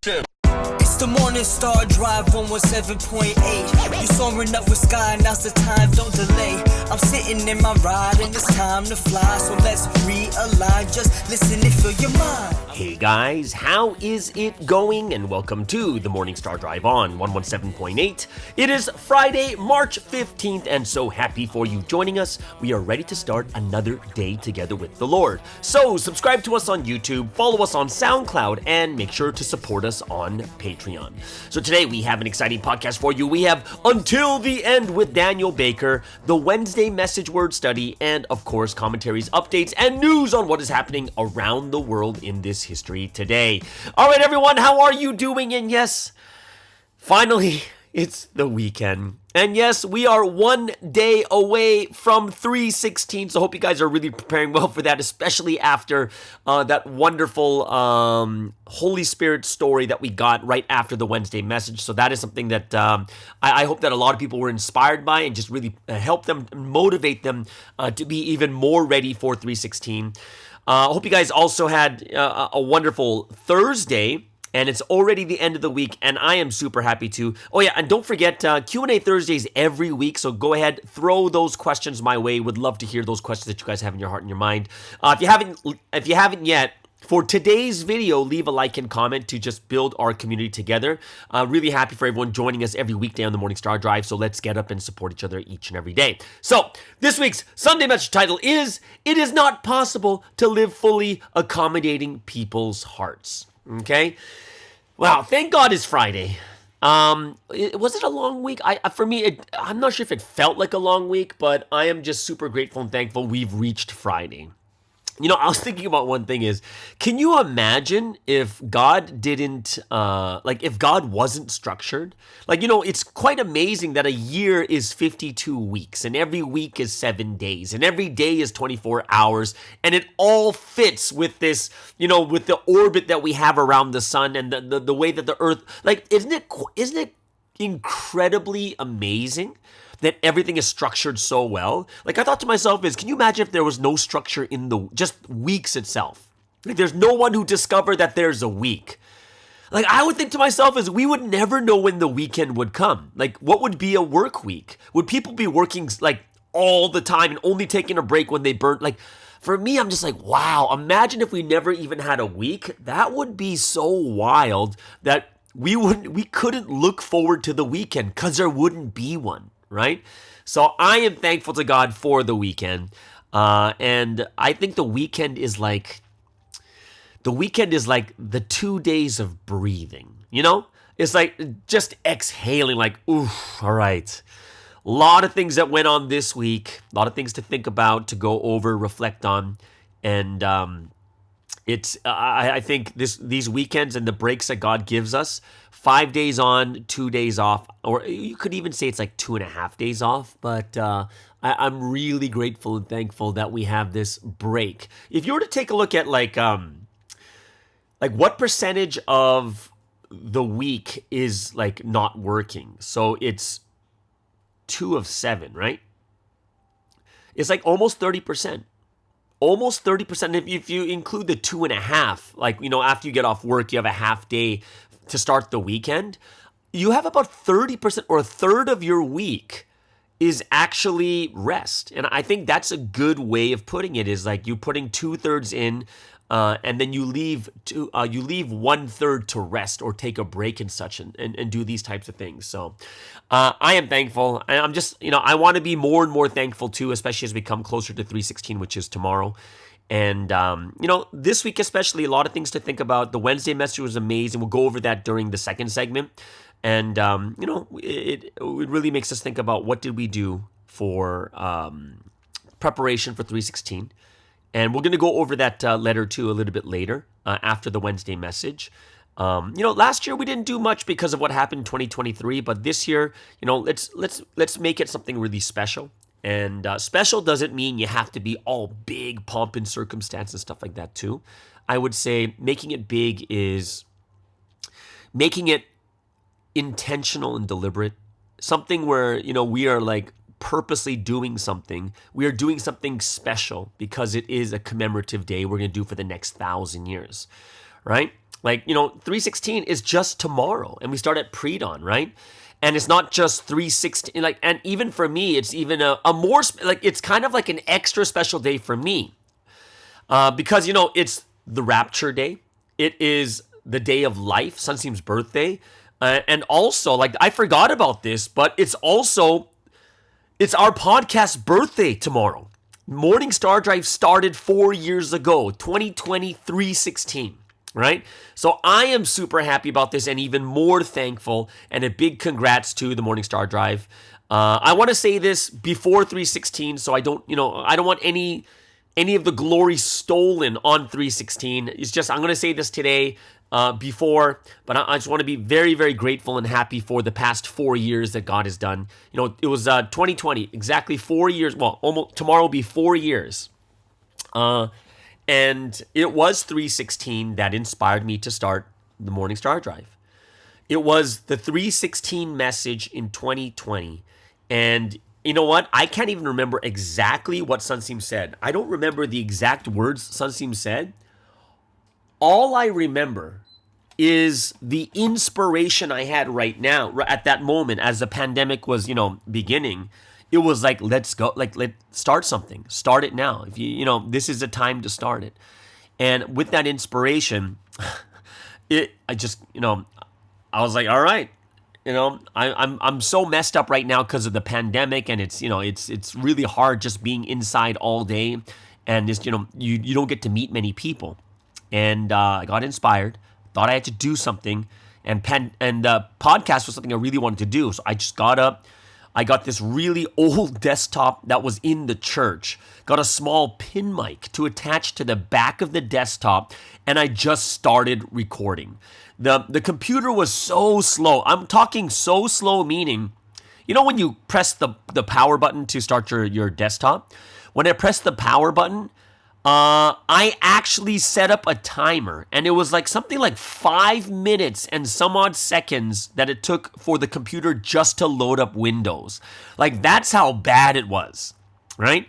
It's the Morning Star Drive 117.8. You soaring up with sky, now's the time, don't delay. I'm sitting in my ride and it's time to fly. So let's realign, just listen and fill your mind. Hey guys, how is it going? And welcome to the Morning Star Drive on 117.8. It is Friday, March 15th, and so happy for you joining us. We are ready to start another day together with the Lord. So subscribe to us on YouTube, follow us on SoundCloud, and make sure to support us on Patreon. So today we have an exciting podcast for you. We have Until the End with Daniel Baker, the Wednesday message word study, and of course commentaries, updates, and news on what is happening around the world in this history today. All right, everyone, how are you doing? And yes, finally, it's the weekend. And yes, we are one day away from 316, so hope you guys are really preparing well for that, especially after that wonderful Holy Spirit story that we got right after the Wednesday message. So that is something that I hope that a lot of people were inspired by and just really help them, motivate them to be even more ready for 316. I hope you guys also had a wonderful Thursday. And it's already the end of the week, and I am super happy to. Oh yeah, and don't forget, Q&A Thursdays every week, so go ahead, throw those questions my way. Would love to hear those questions that you guys have in your heart and your mind. If you haven't yet, for today's video, leave a like and comment to just build our community together. Really happy for everyone joining us every weekday on the Morning Star Drive, so let's get up and support each other each and every day. So, this week's Sunday message title is, It is Not Possible to Live Fully Accommodating People's Hearts. Okay? Wow, thank God it's Friday. Was it a long week? I'm not sure if it felt like a long week, but I am just super grateful and thankful we've reached Friday. You know, I was thinking about one thing is, can you imagine if God didn't, if God wasn't structured? Like, you know, it's quite amazing that a year is 52 weeks, and every week is 7 days, and every day is 24 hours, and it all fits with this, you know, with the orbit that we have around the sun and the way that the earth, like, isn't it incredibly amazing that everything is structured so well? Like, I thought to myself can you imagine if there was no structure in the just weeks itself? Like, there's no one who discovered that there's a week. Like, I would think to myself we would never know when the weekend would come. Like, what would be a work week? Would people be working like all the time and only taking a break when they burn? Like, for me, I'm just like, wow, imagine if we never even had a week. That would be so wild that we couldn't look forward to the weekend because there wouldn't be one. Right? So I am thankful to God for the weekend. And I think the weekend is like the 2 days of breathing, you know? It's like just exhaling, like, oof, all right. A lot of things that went on this week, a lot of things to think about, to go over, reflect on. And I think these weekends and the breaks that God gives us, 5 days on, 2 days off, or you could even say it's like 2.5 days off, but I'm really grateful and thankful that we have this break. If you were to take a look at like what percentage of the week is like not working, so it's 2 of 7, right? It's like almost 30%. Almost 30%. If you include the 2.5, like, you know, after you get off work, you have a half day to start the weekend. You have about 30% or a third of your week is actually rest. And I think that's a good way of putting it, is like you putting 2/3 in, and then you leave 1/3 to rest or take a break and such, and do these types of things. So I am thankful. And I'm just, you know, I want to be more and more thankful too, especially as we come closer to 316, which is tomorrow. And, you know, this week especially, a lot of things to think about. The Wednesday message was amazing. We'll go over that during the second segment. And, you know, it really makes us think about what did we do for preparation for 316. And we're going to go over that letter too a little bit later after the Wednesday message. You know, last year we didn't do much because of what happened in 2023, but this year, you know, let's make it something really special. And special doesn't mean you have to be all big pomp and circumstance and stuff like that too. I would say making it big is making it intentional and deliberate. Something where, you know, we are like purposely doing something. We are doing something special because it is a commemorative day we're going to do for the next 1,000 years, right? Like, 316 is just tomorrow, and we start at pre-dawn, right? And it's not just 316, like, and even for me, it's even a more, like, it's kind of like an extra special day for me. Because, it's the rapture day. It is the day of life, Sunseem's birthday. And also, like, I forgot about this, but it's our podcast birthday tomorrow. Morning Star Drive started 4 years ago, 2020, 316, right? So I am super happy about this and even more thankful, and a big congrats to the Morning Star Drive. I want to say this before 316, so I don't want any of the glory stolen on 316. It's just, I'm going to say this today before, but I just want to be very, very grateful and happy for the past 4 years that God has done. It was 2020, exactly 4 years. Well, almost tomorrow will be 4 years. And it was 316 that inspired me to start the Morning Star Drive. It was the 316 message in 2020. And you know what? I can't even remember exactly what Sunseem said. I don't remember the exact words Sunseem said. All I remember is the inspiration I had right now, at that moment, as the pandemic was, beginning. It was like, let's go, like, let's start something. Start it now. If this is the time to start it. And with that inspiration, I was like, all right. I'm so messed up right now because of the pandemic, and it's really hard just being inside all day, and just you don't get to meet many people. And I got inspired, thought I had to do something, and podcast was something I really wanted to do. So I just got up. I got this really old desktop that was in the church, got a small pin mic to attach to the back of the desktop, and I just started recording. The computer was so slow. I'm talking so slow, meaning, when you press the power button to start your desktop, when I pressed the power button, I actually set up a timer, and it was like something like 5 minutes and some odd seconds that it took for the computer just to load up Windows. Like, that's how bad it was, right?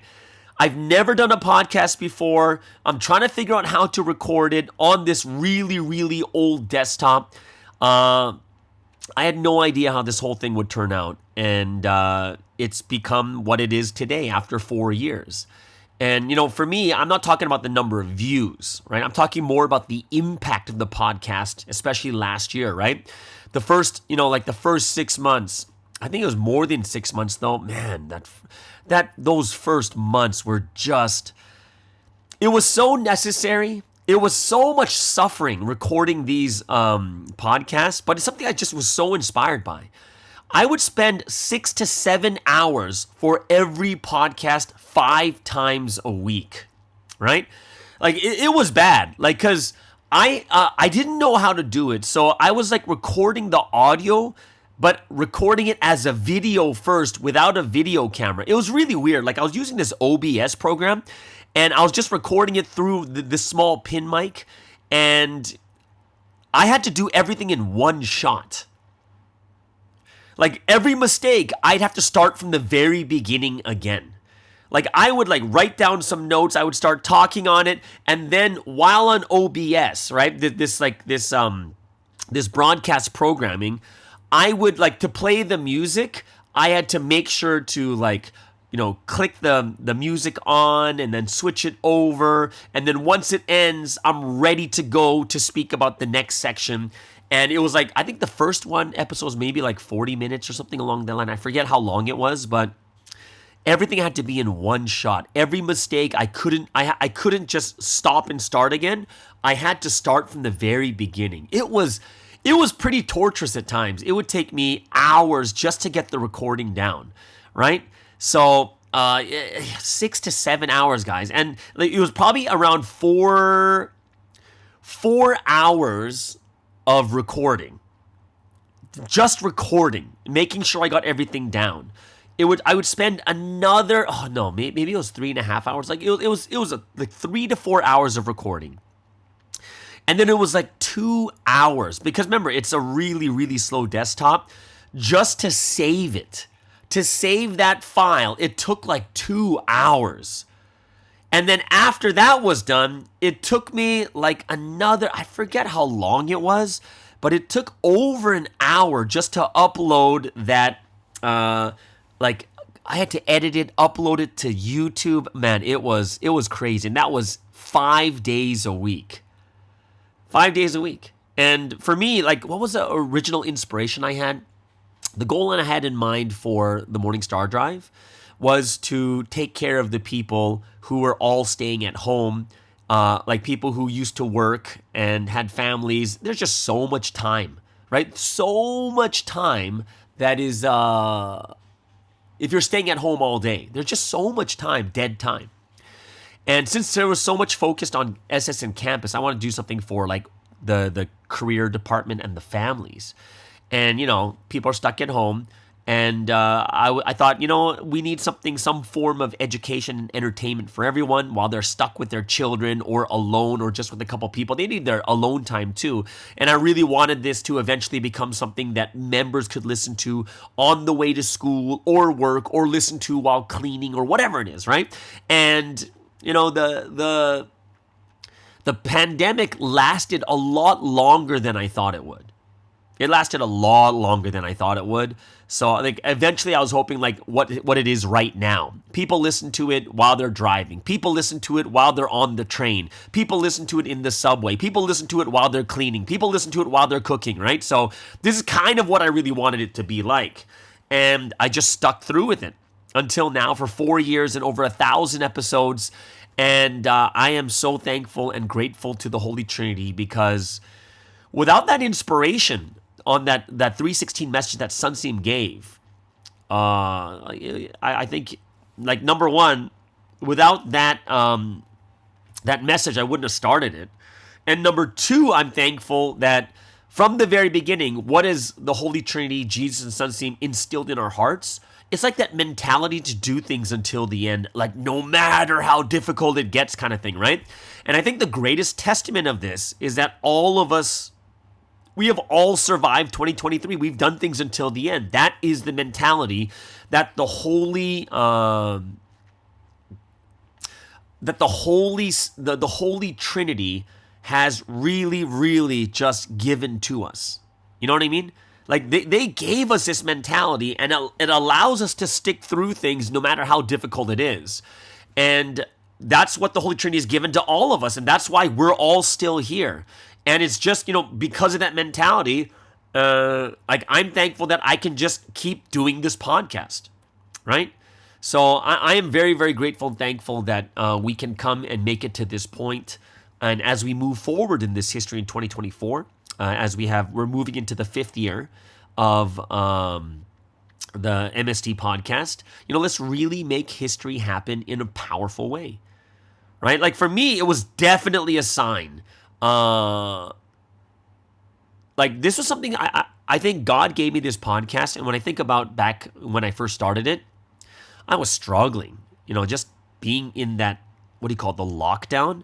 I've never done a podcast before. I'm trying to figure out how to record it on this really, really old desktop. I had no idea how this whole thing would turn out, and it's become what it is today after 4 years. And, for me, I'm not talking about the number of views, right? I'm talking more about the impact of the podcast, especially last year, right? The first 6 months, I think it was more than 6 months though, man, those first months were just, it was so necessary. It was so much suffering recording these podcasts, but it's something I just was so inspired by. I would spend 6 to 7 hours for every podcast 5 times a week, right? Like, it was bad, like, because I didn't know how to do it, so I was like recording the audio, but recording it as a video first without a video camera. It was really weird. Like, I was using this OBS program, and I was just recording it through this small pin mic, and I had to do everything in one shot. Like, every mistake, I'd have to start from the very beginning again. Like, I would write down some notes, I would start talking on it, and then while on OBS, right, this broadcast programming, I would, to play the music, I had to make sure to, click the music on and then switch it over. And then once it ends, I'm ready to go to speak about the next section. And it was I think the first episode was maybe 40 minutes or something along that line. I forget how long it was, but everything had to be in one shot. Every mistake, I couldn't just stop and start again. I had to start from the very beginning. It was pretty torturous at times. It would take me hours just to get the recording down, right? So 6 to 7 hours, guys. And it was probably around four hours of recording. Just recording, making sure I got everything down. I would spend another, maybe it was 3.5 hours. It was 3 to 4 hours of recording. And then it was 2 hours, because remember, it's a really, really slow desktop. Just to save it, to save that file, it took 2 hours. And then after that was done, it took me like another, I forget how long it was, but it took over an hour just to upload that, like I had to edit it, upload it to YouTube. Man, it was crazy. And that was 5 days a week. 5 days a week. And for me, like, what was the original inspiration I had? The goal that I had in mind for the Morning Star Drive was to take care of the people who were all staying at home, like people who used to work and had families. There's just so much time, right? So much time that is, if you're staying at home all day, there's just so much time, dead time. And since there was so much focused on SSN campus, I want to do something for like the career department and the families. And, you know, people are stuck at home. And I thought, you know, we need some form of education and entertainment for everyone while they're stuck with their children or alone or just with a couple people. They need their alone time too. And I really wanted this to eventually become something that members could listen to on the way to school or work or listen to while cleaning or whatever it is, right? And, you know, the pandemic lasted a lot longer than I thought it would. It lasted a lot longer than I thought it would. So like eventually I was hoping like what it is right now. People listen to it while they're driving. People listen to it while they're on the train. People listen to it in the subway. People listen to it while they're cleaning. People listen to it while they're cooking, right? So this is kind of what I really wanted it to be like. And I just stuck through with it until now for 4 years and over 1,000 episodes. And I am so thankful and grateful to the Holy Trinity because without that inspiration on that 316 message that Sunseam gave, I think, like, number one, without that that message, I wouldn't have started it. And number two, I'm thankful that from the very beginning, what is the Holy Trinity, Jesus and Sunseam instilled in our hearts? It's like that mentality to do things until the end, like no matter how difficult it gets kind of thing, right? And I think the greatest testament of this is that all of us, we have all survived 2023. We've done things until the end. That is the mentality that the Holy Trinity has really just given to us. You know what I mean? Like they gave us this mentality, and it allows us to stick through things no matter how difficult it is. And that's what the Holy Trinity has given to all of us, and that's why we're all still here. And it's just, you know, because of that mentality, like I'm thankful that I can just keep doing this podcast, right? So I am very grateful and thankful that we can come and make it to this point. And as we move forward in this history in 2024, we're moving into the 5th year of the MSD podcast, you know, let's really make history happen in a powerful way, right? Like for me, it was definitely a sign. Like this was something I think God gave me this podcast. And when I think about back when I first started it, I was struggling, you know, just being in that, what do you call it, the lockdown.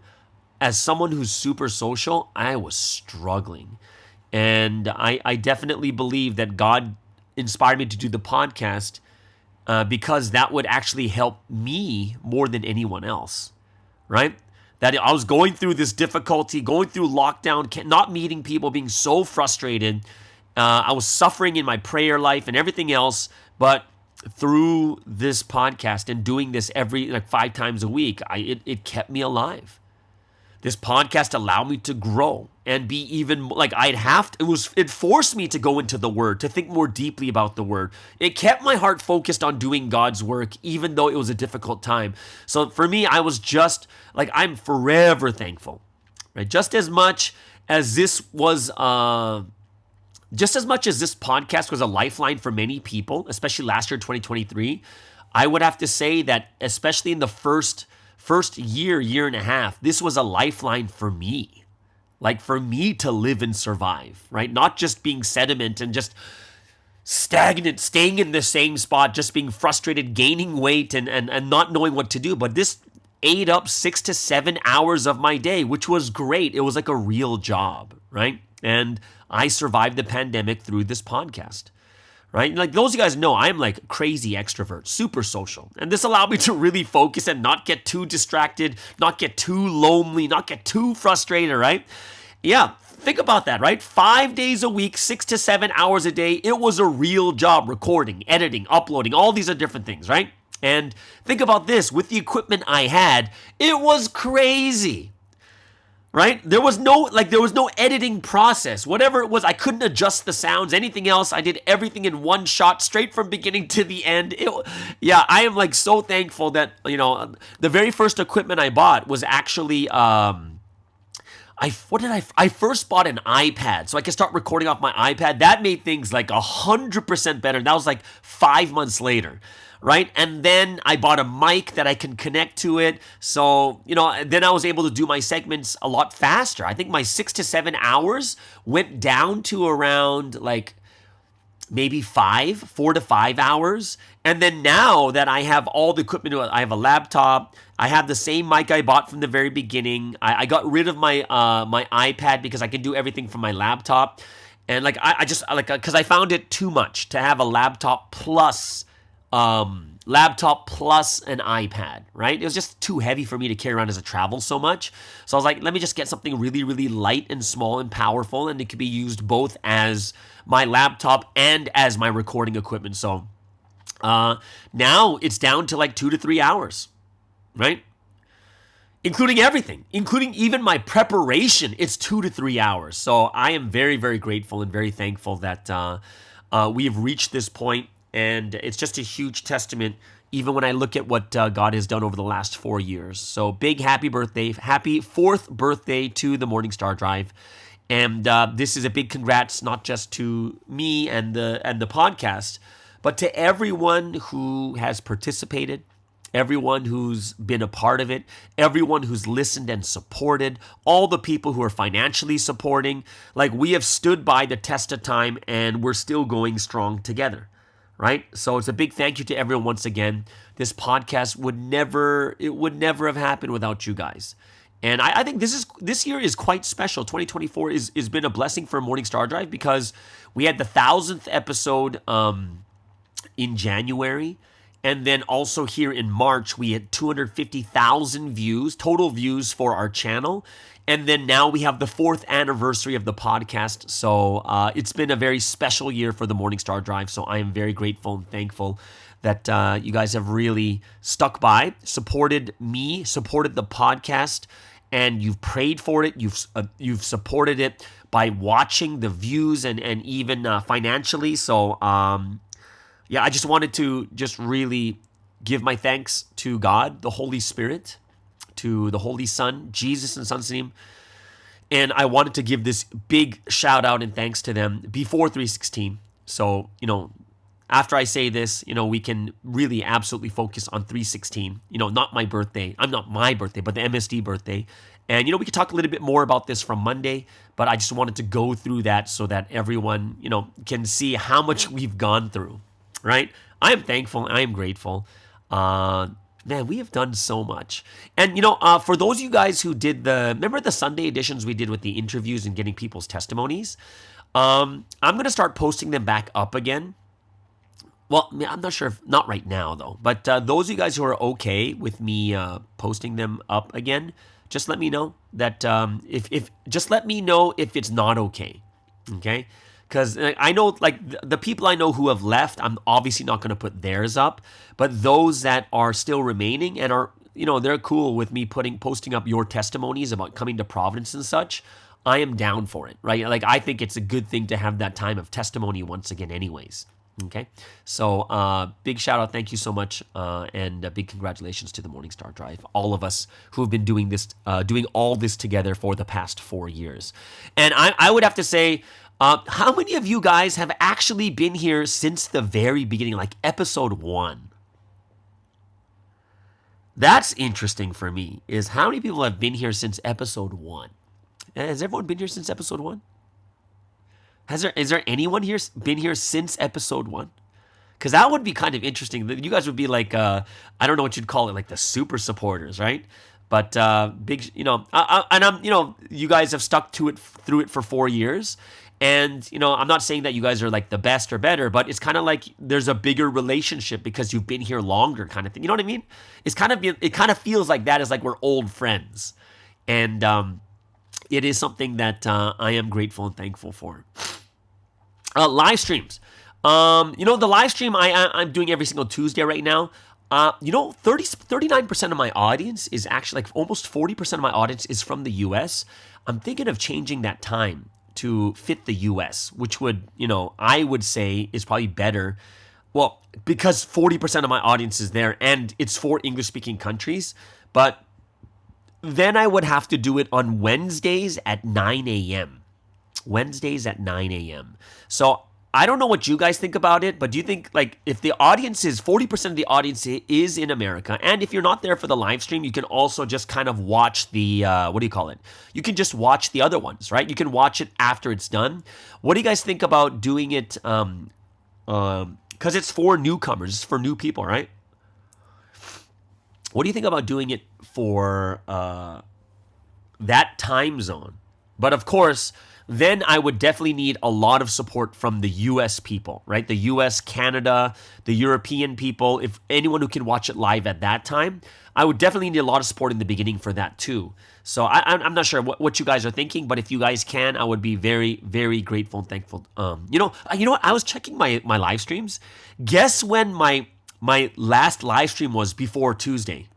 As someone who's super social, I was struggling. And I definitely believe that God inspired me to do the podcast because that would actually help me more than anyone else, right? That I was going through this difficulty, going through lockdown, not meeting people, being so frustrated. I was suffering in my prayer life and everything else, but through this podcast and doing this every 5 times a week, it kept me alive. This podcast allowed me to grow and be even like it forced me to go into the Word, to think more deeply about the Word. It kept my heart focused on doing God's work, even though it was a difficult time. So for me, I was just like, I'm forever thankful, right? Just as much as this podcast was a lifeline for many people, especially last year, 2023, I would have to say that especially in the first year and a half, this was a lifeline for me. Like for me to live and survive, right? Not just being sediment and just stagnant, staying in the same spot, just being frustrated, gaining weight and not knowing what to do. But this ate up 6 to 7 hours of my day, which was great. It was like a real job, right? And I survived the pandemic through this podcast, right? Like those of you guys know, I'm like crazy extrovert, super social. And this allowed me to really focus and not get too distracted, not get too lonely, not get too frustrated, right? Yeah, think about that, right? 5 days a week, 6 to 7 hours a day. It was a real job recording, editing, uploading, all these are different things, right? And think about this, with the equipment I had, it was crazy. Right? There was no editing process. Whatever it was, I couldn't adjust the sounds, anything else. I did everything in one shot, straight from beginning to the end. I am like so thankful that, the very first equipment I bought was actually, I first bought an iPad so I could start recording off my iPad. That made things like 100% better. That was like 5 months later. Right? And then I bought a mic that I can connect to it. So, then I was able to do my segments a lot faster. I think my 6 to 7 hours went down to around like maybe 4 to 5 hours. And then now that I have all the equipment, I have a laptop, I have the same mic I bought from the very beginning. I got rid of my my iPad because I can do everything from my laptop. And because I found it too much to have a laptop plus an iPad, right? It was just too heavy for me to carry around as I travel so much. So I was like, let me just get something really, really light and small and powerful, and it could be used both as my laptop and as my recording equipment. So now it's down to like 2 to 3 hours, right? Including everything, including even my preparation, it's 2 to 3 hours. So I am very, very grateful and very thankful that we have reached this point. And it's just a huge testament, even when I look at what God has done over the last 4 years. So big happy birthday, happy 4th birthday to the Morning Star Drive. And this is a big congrats, not just to me and the podcast, but to everyone who has participated, everyone who's been a part of it, everyone who's listened and supported, all the people who are financially supporting. Like, we have stood by the test of time, and we're still going strong together. Right? So it's a big thank you to everyone once again. This podcast would never have happened without you guys. And I think this year is quite special. 2024 is been a blessing for Morning Star Drive because we had the 1,000th episode in January. And then also here in March, we had 250,000 views, total views for our channel. And then now we have the 4th anniversary of the podcast. So it's been a very special year for the Morning Star Drive. So I am very grateful and thankful that you guys have really stuck by, supported me, supported the podcast, and you've prayed for it. You've supported it by watching the views and even financially. So I just wanted to just really give my thanks to God, the Holy Spirit, to the Holy Son, Jesus and Son's name. And I wanted to give this big shout out and thanks to them before 316. So, after I say this, we can really absolutely focus on 316. Not my birthday. I'm not my birthday, but the MSD birthday. And, we could talk a little bit more about this from Monday, but I just wanted to go through that so that everyone, can see how much we've gone through, right? I am thankful. I am grateful. Man, we have done so much. And, for those of you guys who did remember the Sunday editions we did with the interviews and getting people's testimonies? I'm going to start posting them back up again. Well, I'm not sure not right now though, but those of you guys who are okay with me posting them up again, just let me know that, just let me know if it's not okay. Okay. Because I know, like, the people I know who have left, I'm obviously not going to put theirs up. But those that are still remaining and are, they're cool with me posting up your testimonies about coming to Providence and such, I am down for it, right? Like, I think it's a good thing to have that time of testimony once again anyways, okay? So, big shout out, thank you so much, and big congratulations to the Morning Star Drive, all of us who have been doing this, doing all this together for the past 4 years. And I would have to say, how many of you guys have actually been here since the very beginning, like episode 1? That's interesting for me, is how many people have been here since episode 1? Has everyone been here since episode 1? Is there anyone here been here since episode 1? Because that would be kind of interesting. You guys would be like, I don't know what you'd call it, like the super supporters, right? But big, and I'm, you guys have stuck to it through it for 4 years. And, I'm not saying that you guys are like the best or better, but it's kind of like there's a bigger relationship because you've been here longer kind of thing. You know what I mean? It kind of feels like that, as like we're old friends. And it is something that I am grateful and thankful for. Live streams. The live stream I'm doing every single Tuesday right now. 39% of my audience is actually, like, almost 40% of my audience is from the US. I'm thinking of changing that time to fit the US, which would, I would say is probably better. Well, because 40% of my audience is there and it's for English-speaking countries. But then I would have to do it on Wednesdays at 9 a.m. Wednesdays at 9 a.m. So I don't know what you guys think about it, but do you think, like, if the audience is 40% of the audience is in America, and if you're not there for the live stream, you can also just kind of watch the, You can just watch the other ones, right? You can watch it after it's done. What do you guys think about doing it? Because it's for newcomers, it's for new people, right? What do you think about doing it for that time zone? But of course, then I would definitely need a lot of support from the US people, right? The US, Canada, the European people. If anyone who can watch it live at that time, I would definitely need a lot of support in the beginning for that too. So I'm not sure what you guys are thinking, but if you guys can, I would be very, very grateful and thankful. You know what? I was checking my live streams. Guess when my last live stream was before Tuesday?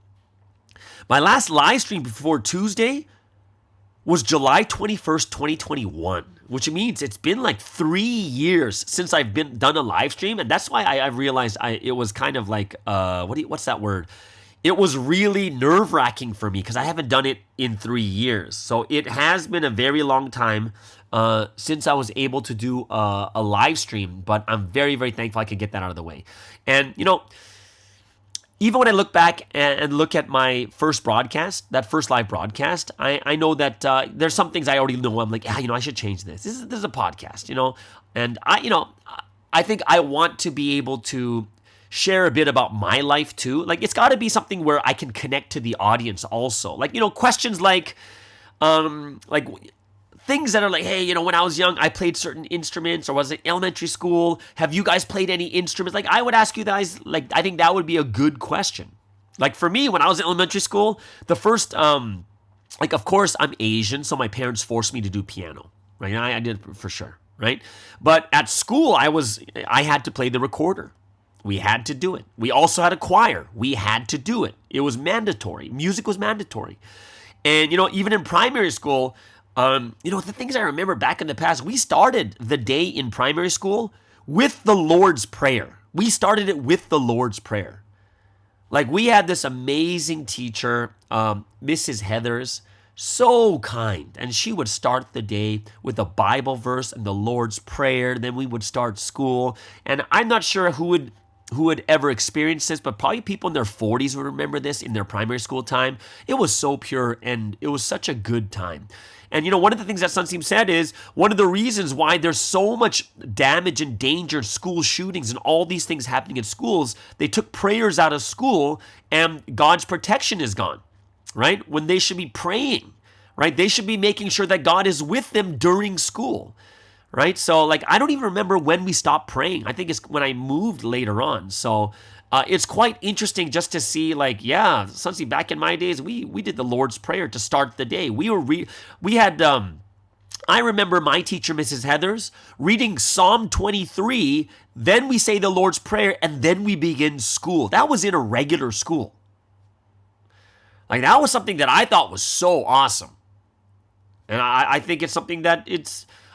My last live stream before Tuesday was July 21st, 2021, which means it's been like 3 years since I've done a live stream. And that's why I realized it was kind of like, what's that word? It was really nerve-wracking for me because I haven't done it in 3 years. So it has been a very long time since I was able to do a live stream, but I'm very, very thankful I could get that out of the way. And, even when I look back and look at my first broadcast, that first live broadcast, I know that there's some things I already know. I'm like, I should change this. This is a podcast, and I think I want to be able to share a bit about my life too. Like, it's got to be something where I can connect to the audience also. Like, questions like things that are like, hey, when I was young, I played certain instruments, or was it elementary school? Have you guys played any instruments? Like, I would ask you guys, like, I think that would be a good question. Like, for me, when I was in elementary school, the first, of course, I'm Asian, so my parents forced me to do piano, right? I did it for sure, right? But at school, I had to play the recorder. We had to do it. We also had a choir. We had to do it. It was mandatory. Music was mandatory. And, even in primary school, the things I remember back in the past, we started the day in primary school with the Lord's Prayer. We started it with the Lord's Prayer. Like, we had this amazing teacher, Mrs. Heathers, so kind. And she would start the day with a Bible verse and the Lord's Prayer. Then we would start school. And I'm not sure who would ever experience this, but probably people in their 40s would remember this in their primary school time. It was so pure, and it was such a good time. And, one of the things that Sunseam said is one of the reasons why there's so much damage and danger, school shootings, and all these things happening in schools, they took prayers out of school, and God's protection is gone, right? When they should be praying, right? They should be making sure that God is with them during school, right? So, like, I don't even remember when we stopped praying. I think it's when I moved later on. So it's quite interesting just to see, like, yeah, Sunseam, back in my days, we did the Lord's Prayer to start the day. I remember my teacher, Mrs. Heathers, reading Psalm 23, then we say the Lord's Prayer, and then we begin school. That was in a regular school. Like, that was something that I thought was so awesome. And I think it's something that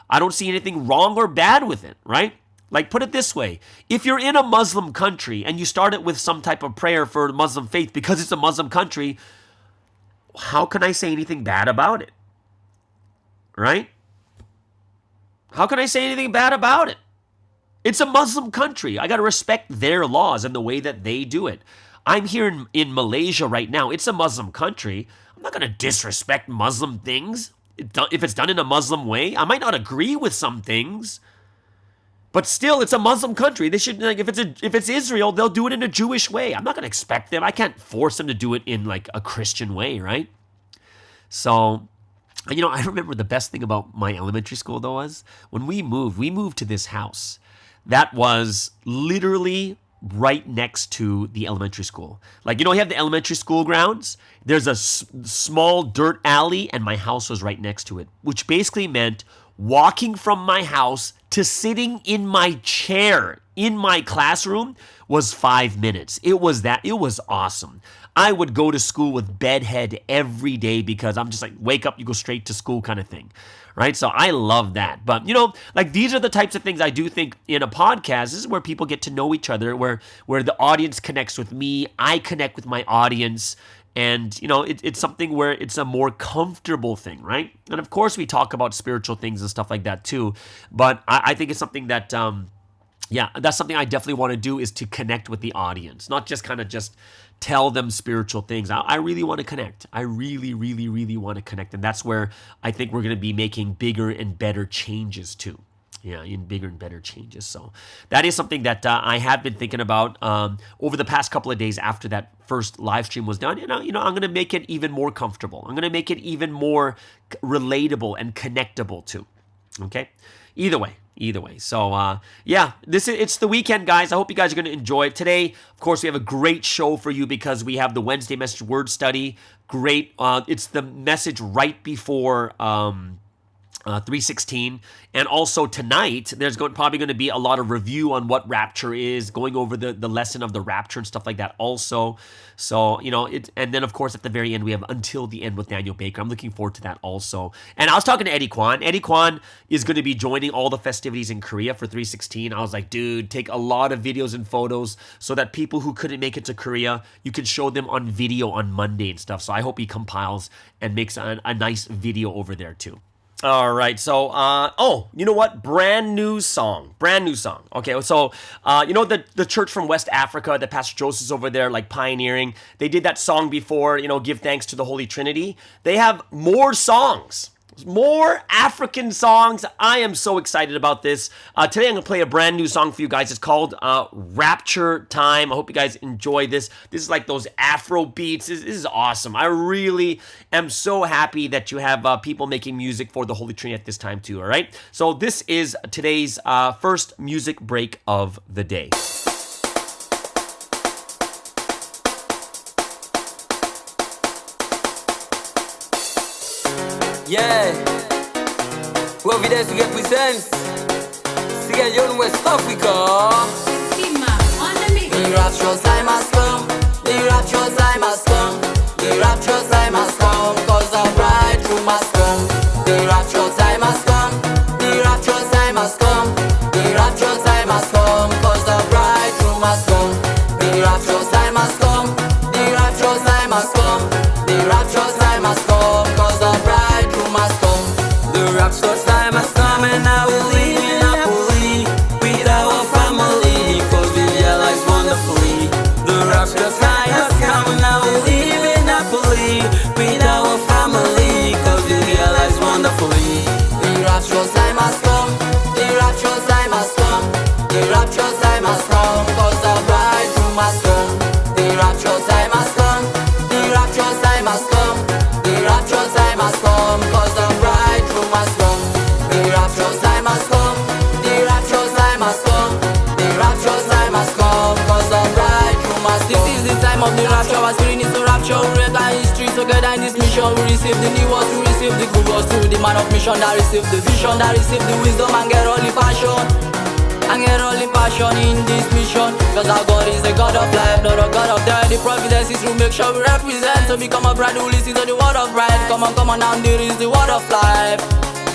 I don't see anything wrong or bad with it, right? Like, put it this way. If you're in a Muslim country and you start it with some type of prayer for the Muslim faith because it's a Muslim country, how can I say anything bad about it? Right? How can I say anything bad about it? It's a Muslim country. I got to respect their laws and the way that they do it. I'm here in Malaysia right now. It's a Muslim country. I'm not going to disrespect Muslim things. If it's done in a Muslim way, I might not agree with some things, but still, it's a Muslim country. They should, like, if it's Israel, they'll do it in a Jewish way. I'm not going to expect them. I can't force them to do it in, like, a Christian way, right? So I remember the best thing about my elementary school though was when we moved to this house that was literally right next to the elementary school. Like, you have the elementary school grounds. There's a small dirt alley, and my house was right next to it, which basically meant walking from my house to sitting in my chair in my classroom was 5 minutes. It was awesome. I would go to school with bedhead every day because I'm just like, wake up, you go straight to school kind of thing. Right? So I love that. But, like these are the types of things I do think in a podcast. This is where people get to know each other, where the audience connects with me, I connect with my audience. And, it's something where it's a more comfortable thing, right? And of course, we talk about spiritual things and stuff like that too. But I think it's something that, that's something I definitely want to do, is to connect with the audience, not just kind of just tell them spiritual things. I really want to connect. I really, really, really want to connect. And that's where I think we're going to be making bigger and better changes too. Yeah, in bigger and better changes. So that is something that I have been thinking about over the past couple of days after that first live stream was done. I'm going to make it even more comfortable. I'm going to make it even more relatable and connectable too. Okay? Either way. So, it's the weekend, guys. I hope you guys are going to enjoy it. Today, of course, we have a great show for you because we have the Wednesday Message Word Study. Great. It's the message right before 3:16, and also tonight there's probably going to be a lot of review on what rapture is, going over the lesson of the rapture and stuff like that also. So and then of course at the very end we have Until the End with Daniel Baker. I'm looking forward to that also. And I was talking to Eddie Kwan. Eddie Kwan is going to be joining all the festivities in Korea for 3:16. I was like, dude, take a lot of videos and photos so that people who couldn't make it to Korea, you can show them on video on Monday and stuff. So I hope he compiles and makes a nice video over there too. All right, so, you know what? Brand new song. Okay, so, the church from West Africa, that Pastor Joseph's over there, like, pioneering, they did that song before, Give Thanks to the Holy Trinity. They have more songs. More African songs. I am so excited about this. Today I'm going to play a brand new song for you guys. It's called Rapture Time. I hope you guys enjoy this. This is like those Afro beats. This is awesome. I really am so happy that you have people making music for the Holy Trinity at this time too, all right? So this is today's first music break of the day. Yeah, Providence represents Sierra Leone, West Africa. The rapture time has come, the rapture time has come, the rapture time has come, cause the bridegroom has come. The rapture time has come, the rapture time has come, the rapture time has come, cause the bridegroom has come. The rapture time has come, the rapture time has come, the rapture time has come, cause the bridegroom has come. The rapture time has come and I will live happily with our family, cause we realize wonderfully. The rapture time has come and I will live happily with our family, cause we realize wonderfully. The rapture time has come, the rapture time has come, the rapture time has come, cause the bridegroom has come. The rapture time has come, the rapture time has come, the rapture time has come, cause the bridegroom has come. The rapture time has come, the rapture time has come, the rapture time has come, cause the bridegroom has come. This is the time of the rapture, our spirit is to rapture. We read our history together in this mission. We receive the new words, we receive the good words through the man of mission that receive the vision, that receive the wisdom and get all the passion. And get all the passion in this mission, cause our God is the God of life, not a God of death. The providence is to make sure we represent, to become a bride who listens to the word of right. Come on now, there is the word of life,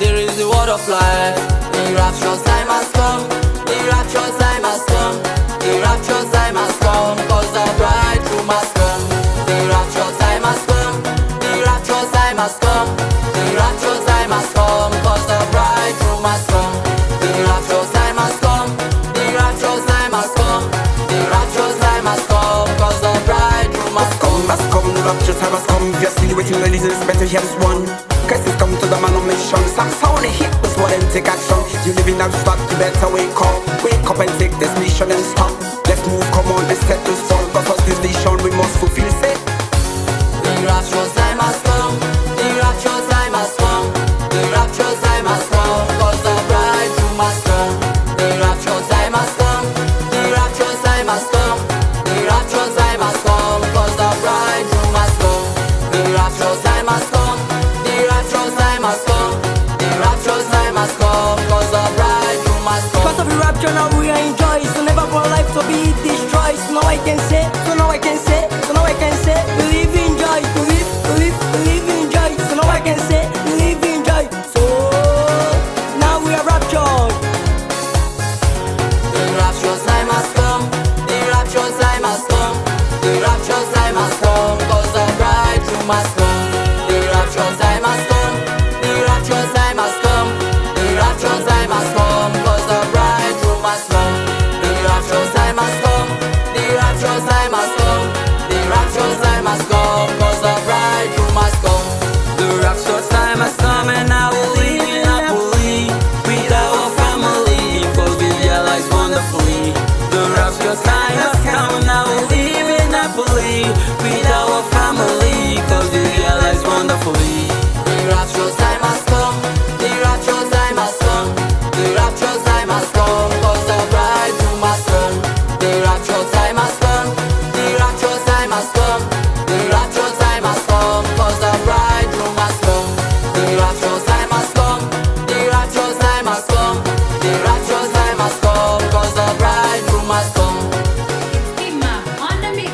there is the word of life. The rapture time has come, the rapture time has come, the rapture time has come, cause the bridegroom has come. The rapture time has come, the rapture time has come, the rapture time has come, cause the bridegroom has come. The rapture time has come, the rapture time has come, the rapture time has come, cause the bridegroom has come. The rapture time has come. If you're still waiting, the reason is better, hear this one. Christ is come to the man on mission. Some sound hit was what and take action. You live in abstract, you better wake up and take this mission and stop. Let's move, come on, let's set this fall. Cause us this vision we must fulfill, say. The rapture time has come, the rapture time has come, rapture, now we are in joy. So never for life to be destroyed. So now I can say, we live in joy. We live in joy. So now I can say, we live in joy. So now we are raptured. The rapture's time has come. The rapture's time has come. The rapture's time has come. 'Cause the bridegroom has come. The rapture's time has come. The rapture's time has come. The rapture's time has come. 'Cause the bridegroom has come. The rapture's time has come. The rapture's time has come. The rapture's time has come. 'Cause the bridegroom has come. The rapture's time has come, and I will live happily with our family, 'cause we realize wonderfully. The rapture's time has come, and I will live happily with our family, 'cause we realize wonderfully. The rapture's time has come. The rapture's time has come. The rapture's time has come. 'Cause the bridegroom has come. The rapture's time has come. The rapture's time has come. The rapture's time has come. 'Cause the bridegroom has come. The rapture's time has come. The rapture's time has come. The rapture's time has come. 'Cause the bridegroom has come. On the mix.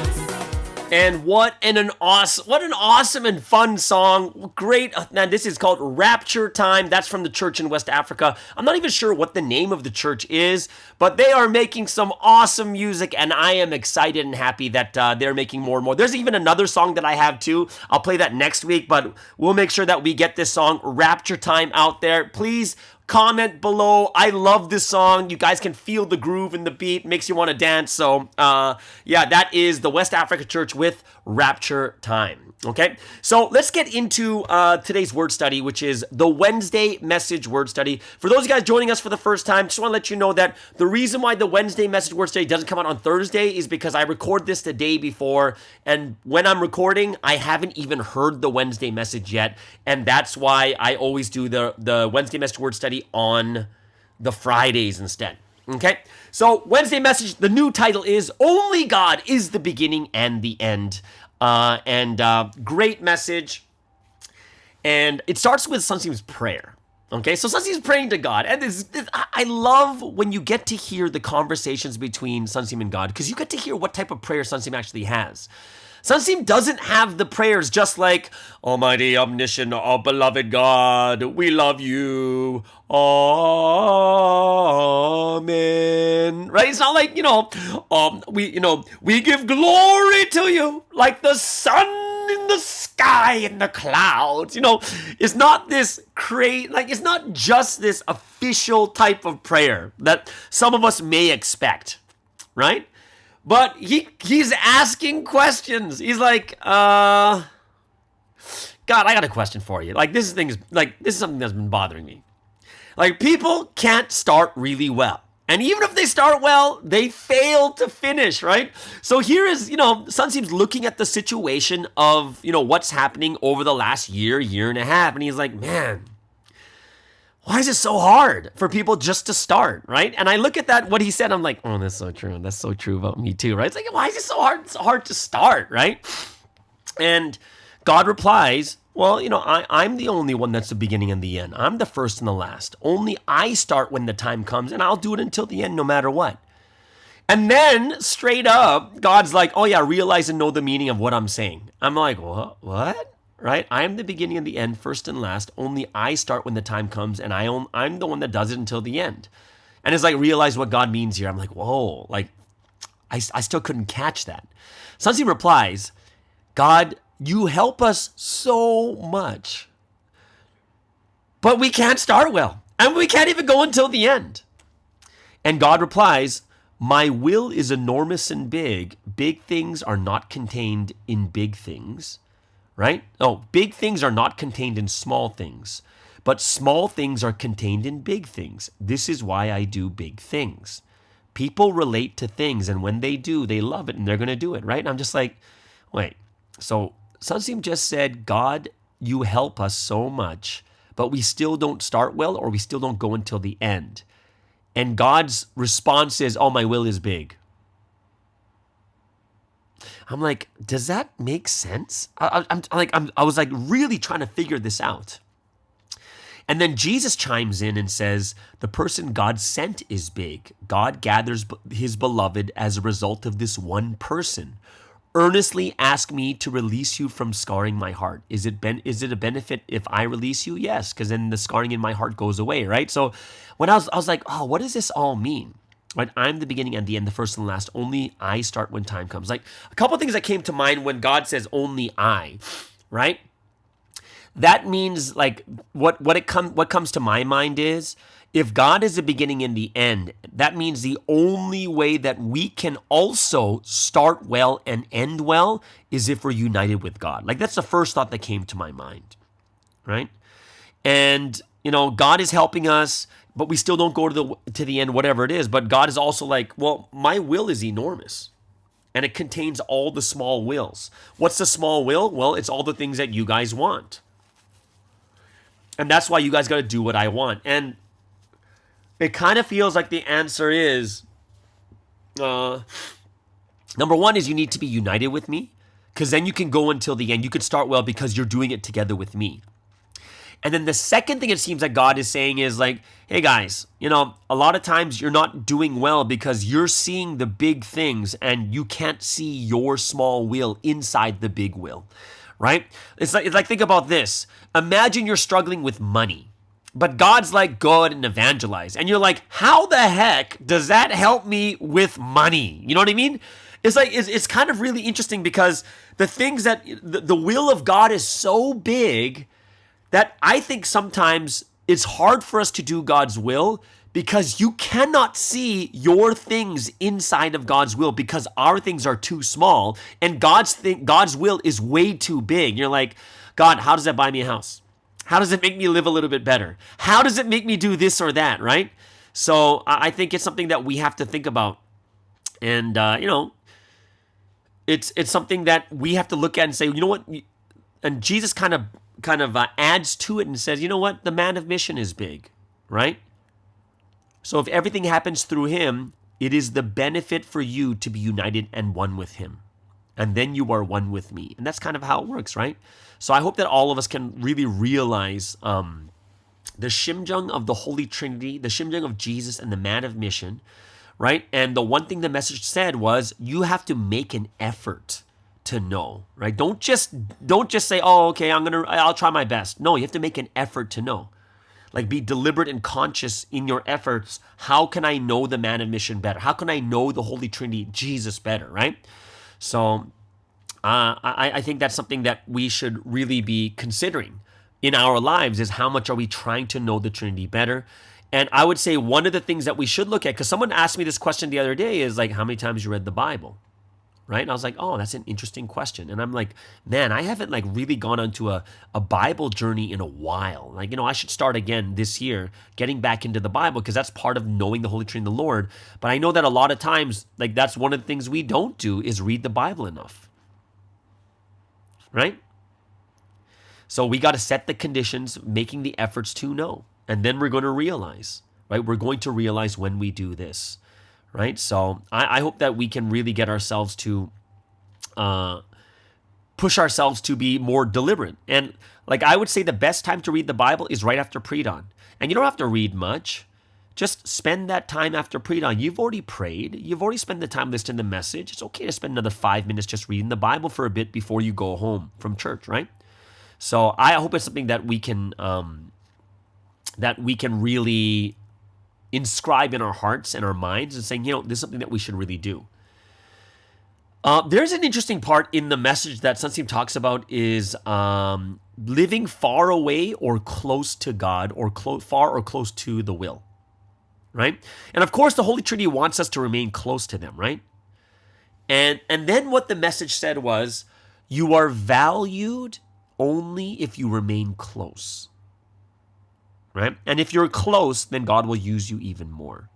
And what an awesome and fun song. Great. Now, this is called Rapture Time. That's from the church in West Africa. I'm not even sure what the name of the church is, but they are making some awesome music, and I am excited and happy that they're making more and more. There's even another song that I have too. I'll play that next week, but we'll make sure that we get this song, Rapture Time, out there. Please comment below. I love this song. You guys can feel the groove and the beat. Makes you want to dance. So, yeah, that is the West Africa Church with Rapture Time. Okay, so let's get into today's word study, which is the Wednesday message word study. For those of you guys joining us for the first time, just want to let you know that the reason why the Wednesday message word study doesn't come out on Thursday is because I record this the day before, and when I'm recording, I haven't even heard the Wednesday message yet, and that's why I always do the Wednesday message word study on the Fridays instead. Okay, so Wednesday message, the new title is Only God is the Beginning and the End. Great message. And it starts with Sunseem's prayer. Okay, so Sunseem's praying to God. And I love when you get to hear the conversations between Sunseem and God, because you get to hear what type of prayer Sunseem actually has. Sunseem doesn't have the prayers just like, Almighty, omniscient, oh beloved God, we love you. Amen. Right? It's not like, we give glory to you like the sun in the sky and the clouds. It's not this it's not just this official type of prayer that some of us may expect, right? But he's asking questions. He's like, God, I got a question for you. This is something that's been bothering me. People can't start really well. And even if they start well, they fail to finish, right? So here is, Sunseem's looking at the situation of, what's happening over the last year and a half. And he's like, man, why is it so hard for people just to start, right? And I look at that, what he said, I'm like, oh, that's so true. That's so true about me too, right? It's like, why is it so hard to start, right? And God replies, well, I'm the only one that's the beginning and the end. I'm the first and the last. Only I start when the time comes, and I'll do it until the end no matter what. And then, straight up, God's like, oh yeah, realize and know the meaning of what I'm saying. I'm like, what? Right? I am the beginning and the end, first and last. Only I start when the time comes, and I'm the one that does it until the end. And it's like, realize what God means here. I'm like, whoa, I still couldn't catch that. Sunseem replies, God, you help us so much, but we can't start well, and we can't even go until the end. And God replies, my will is enormous and big. Big things are not contained in big things. Right? Oh, big things are not contained in small things, but small things are contained in big things. This is why I do big things. People relate to things, and when they do, they love it, and they're going to do it, right? And I'm just like, wait. So Sunseem just said, God, you help us so much, but we still don't start well, or we still don't go until the end. And God's response is, oh, my will is big. I'm like, does that make sense? I was really trying to figure this out. And then Jesus chimes in and says, the person God sent is big. God gathers his beloved as a result of this one person. Earnestly ask me to release you from scarring my heart. Is it a benefit if I release you? Yes, because then the scarring in my heart goes away, right? So when I was like, oh, what does this all mean? Right? I'm the beginning and the end, the first and last. Only I start when time comes. Like a couple of things that came to mind when God says only I, right? That means like what comes to my mind is if God is the beginning and the end, that means the only way that we can also start well and end well is if we're united with God. Like that's the first thought that came to my mind, right? And God is helping us, but we still don't go to the end, whatever it is. But God is also like, well, my will is enormous. And it contains all the small wills. What's the small will? Well, it's all the things that you guys want. And that's why you guys got to do what I want. And it kind of feels like the answer is, number one is you need to be united with me, because then you can go until the end. You could start well because you're doing it together with me. And then the second thing it seems like God is saying is like, hey guys, a lot of times you're not doing well because you're seeing the big things and you can't see your small will inside the big will, right? It's like think about this. Imagine you're struggling with money, but God's like, go out and evangelize. And you're like, how the heck does that help me with money? You know what I mean? It's like, it's kind of really interesting because the things that the will of God is so big that I think sometimes it's hard for us to do God's will because you cannot see your things inside of God's will because our things are too small and God's will is way too big. You're like, God, how does that buy me a house? How does it make me live a little bit better? How does it make me do this or that, right? So I think it's something that we have to think about. And, it's something that we have to look at and say, you know what? And Jesus kind of adds to it and says, you know what? The man of mission is big, right? So if everything happens through him, it is the benefit for you to be united and one with him. And then you are one with me. And that's kind of how it works, right? So I hope that all of us can really realize the shimjung of the Holy Trinity, the shimjung of Jesus and the man of mission, right? And the one thing the message said was you have to make an effort to know, right? Don't just say, oh, okay, I'll try my best. No, you have to make an effort to know. Like be deliberate and conscious in your efforts. How can I know the man of mission better? How can I know the Holy Trinity, Jesus, better, right? So I think that's something that we should really be considering in our lives is how much are we trying to know the Trinity better? And I would say one of the things that we should look at, because someone asked me this question the other day is like, how many times you read the Bible? Right? And I was like, oh, that's an interesting question. And I'm like, man, I haven't like really gone onto a Bible journey in a while. Like, I should start again this year, getting back into the Bible because that's part of knowing the Holy Trinity of the Lord. But I know that a lot of times, like that's one of the things we don't do is read the Bible enough. Right? So we got to set the conditions, making the efforts to know. And then we're going to realize, right? We're going to realize when we do this. Right? So I hope that we can really get ourselves to push ourselves to be more deliberate. And like I would say the best time to read the Bible is right after pre-dawn. And you don't have to read much. Just spend that time after pre-dawn. You've already prayed. You've already spent the time listening to the message. It's okay to spend another 5 minutes just reading the Bible for a bit before you go home from church, right? So I hope it's something that we can really inscribe in our hearts and our minds and saying, this is something that we should really do. There's an interesting part in the message that Sunseem talks about is living far away or close to God or far or close to the will, right? And of course, the Holy Trinity wants us to remain close to them, right? And then what the message said was, you are valued only if you remain close. Right? And if you're close, then God will use you even more.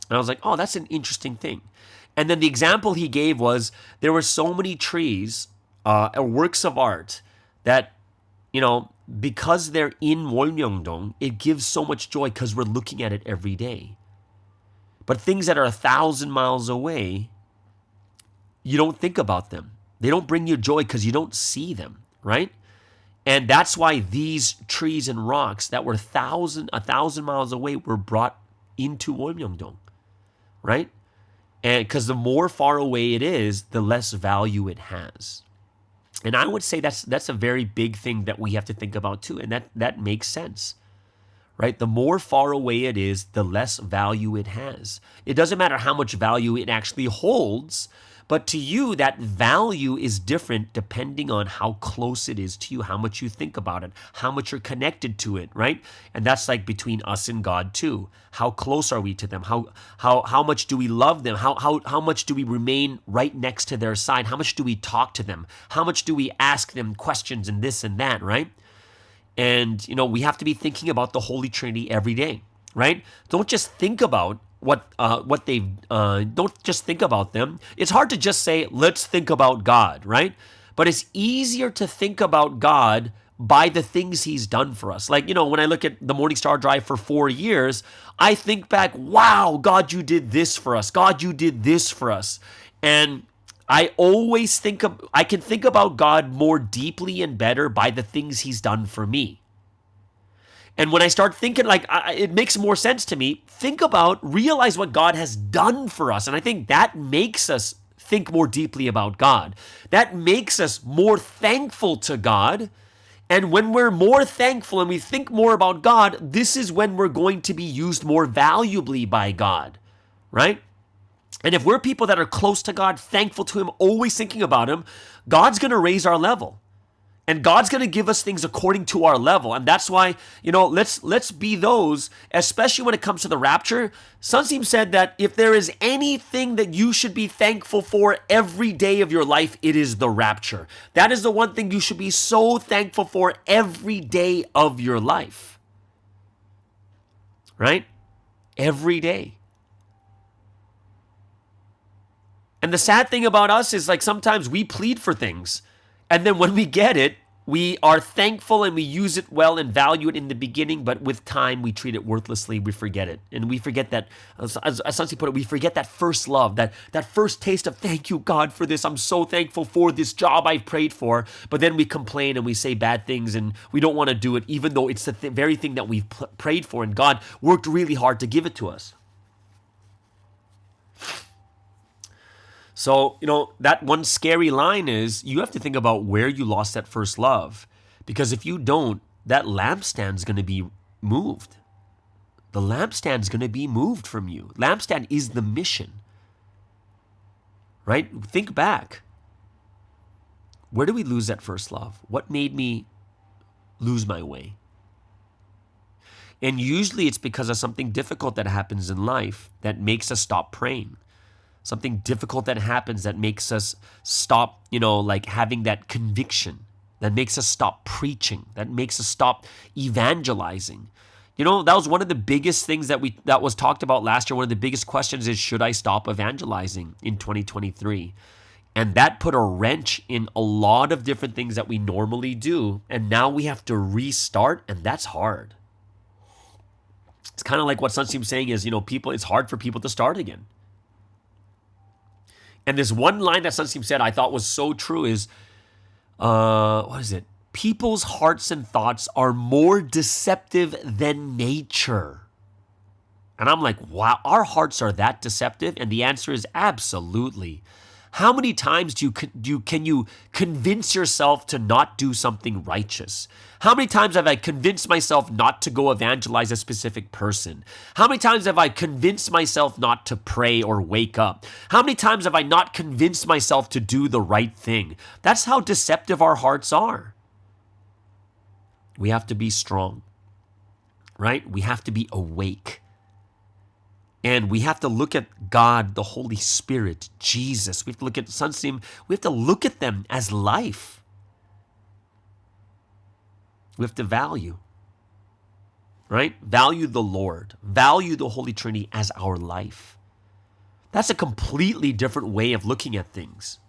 And I was like, oh, that's an interesting thing. And then the example he gave was there were so many trees or works of art that, because they're in Wolmyeongdong, it gives so much joy because we're looking at it every day. But things that are 1,000 miles away, you don't think about them. They don't bring you joy because you don't see them, right? And that's why these trees and rocks that were 1,000 miles away were brought into Oymyongdong, right? And because the more far away it is, the less value it has. And I would say that's a very big thing that we have to think about too. And that makes sense, right? The more far away it is, the less value it has. It doesn't matter how much value it actually holds, but to you, that value is different depending on how close it is to you, how much you think about it, how much you're connected to it, right? And that's like between us and God too. How close are we to them? How much do we love them? How much do we remain right next to their side? How much do we talk to them? How much do we ask them questions and this and that, right? And, we have to be thinking about the Holy Trinity every day, right? Don't just think about what they've, don't just think about them. It's hard to just say, let's think about God, right? But it's easier to think about God by the things he's done for us. Like, when I look at the Morning Star Drive for 4 years, I think back, wow, God, you did this for us. God, you did this for us. And I always I can think about God more deeply and better by the things he's done for me. And when I start thinking, it makes more sense to me, realize what God has done for us. And I think that makes us think more deeply about God. That makes us more thankful to God. And when we're more thankful and we think more about God, this is when we're going to be used more valuably by God, right? And if we're people that are close to God, thankful to him, always thinking about him, God's going to raise our level. And God's going to give us things according to our level. And that's why, let's be those, especially when it comes to the rapture. Sunseem said that if there is anything that you should be thankful for every day of your life, it is the rapture. That is the one thing you should be so thankful for every day of your life. Right? Every day. And the sad thing about us is sometimes we plead for things. And then when we get it, we are thankful and we use it well and value it in the beginning, but with time we treat it worthlessly, we forget it. And we forget that, as Sansi put it, we forget that first love, that first taste of thank you, God, for this. I'm so thankful for this job I've prayed for. But then we complain and we say bad things and we don't want to do it, even though it's the very thing that we've prayed for and God worked really hard to give it to us. So, that one scary line is you have to think about where you lost that first love. Because if you don't, that lampstand's going to be moved. The lampstand's going to be moved from you. Lampstand is the mission. Right? Think back. Where did we lose that first love? What made me lose my way? And usually it's because of something difficult that happens in life that makes us stop praying. Something difficult that happens that makes us stop, having that conviction, that makes us stop preaching, that makes us stop evangelizing. That was one of the biggest things that was talked about last year. One of the biggest questions is, should I stop evangelizing in 2023? And that put a wrench in a lot of different things that we normally do. And now we have to restart, and that's hard. It's kind of like what Sunseem's saying is, it's hard for people to start again. And this one line that Sunseem said I thought was so true is, what is it? People's hearts and thoughts are more deceptive than nature. And I'm like, wow, our hearts are that deceptive? And the answer is absolutely. How many times can you convince yourself to not do something righteous? How many times have I convinced myself not to go evangelize a specific person? How many times have I convinced myself not to pray or wake up? How many times have I not convinced myself to do the right thing? That's how deceptive our hearts are. We have to be strong, right? We have to be awake. And we have to look at God, the Holy Spirit, Jesus. We have to look at Sunseem. We have to look at them as life. We have to value, right? Value the Lord. Value the Holy Trinity as our life. That's a completely different way of looking at things,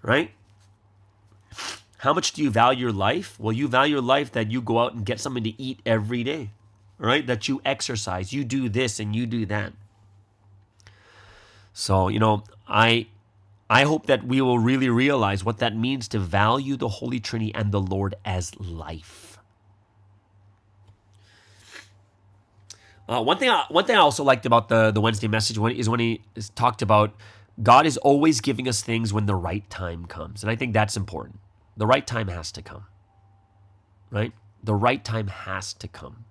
right? How much do you value your life? Well, you value your life that you go out and get something to eat every day. Right? That you exercise, you do this and you do that. So, I I hope that we will really realize what that means to value the Holy Trinity and the Lord as life. One thing I also liked about the Wednesday message is when he talked about God is always giving us things when the right time comes. And I think that's important. The right time has to come, right? The right time has to come.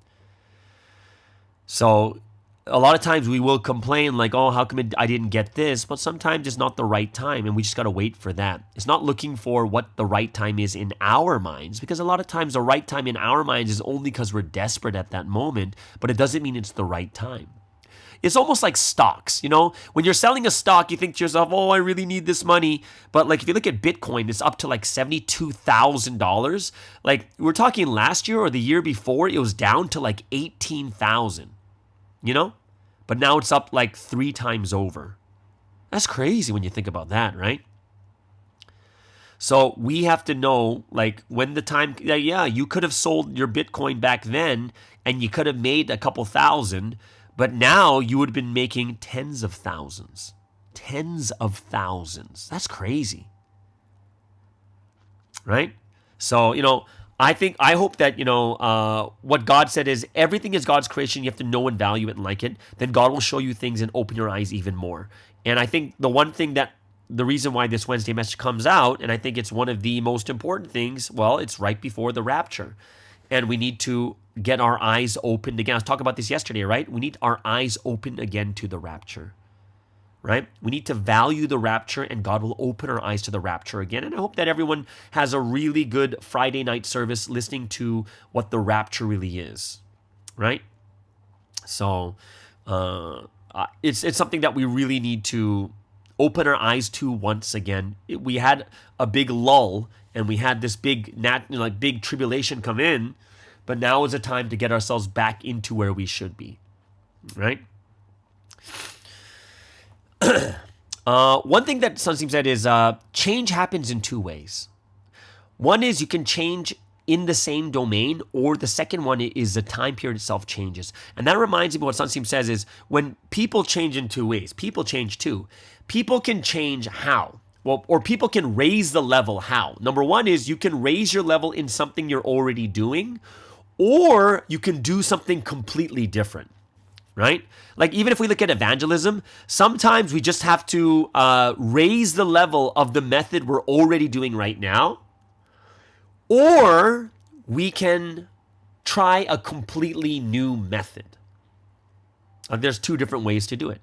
So a lot of times we will complain like, oh, how come I didn't get this? But sometimes it's not the right time and we just got to wait for that. It's not looking for what the right time is in our minds, because a lot of times the right time in our minds is only because we're desperate at that moment, but it doesn't mean it's the right time. It's almost like stocks, when you're selling a stock, you think to yourself, oh, I really need this money. But like if you look at Bitcoin, it's up to like $72,000. Like we're talking last year or the year before, it was down to like 18,000, but now it's up like 3 times over. That's crazy when you think about that, right? So we have to know, like, when the time, yeah, you could have sold your Bitcoin back then and you could have made a couple thousand, but now you would have been making tens of thousands. Tens of thousands. That's crazy. Right? So, I hope that, what God said is everything is God's creation. You have to know and value it and like it. Then God will show you things and open your eyes even more. And I think the reason why this Wednesday message comes out, and I think it's one of the most important things, well, it's right before the rapture. And we need to get our eyes opened again. I was talking about this yesterday, right? We need our eyes open again to the rapture, right? We need to value the rapture, and God will open our eyes to the rapture again. And I hope that everyone has a really good Friday night service listening to what the rapture really is, right? So it's something that we really need to open our eyes to once again. We had a big lull, and we had this big big tribulation come in, but now is a time to get ourselves back into where we should be, right? One thing that Sunsteam said is change happens in 2 ways. One is you can change in the same domain, or the second one is the time period itself changes. And that reminds me of what Sunsteam says is when people change in 2 ways, people change too. People can change how? Well, or people can raise the level how? Number one is you can raise your level in something you're already doing, or you can do something completely different, right? Like even if we look at evangelism, sometimes we just have to raise the level of the method we're already doing right now, or we can try a completely new method. There's 2 different ways to do it.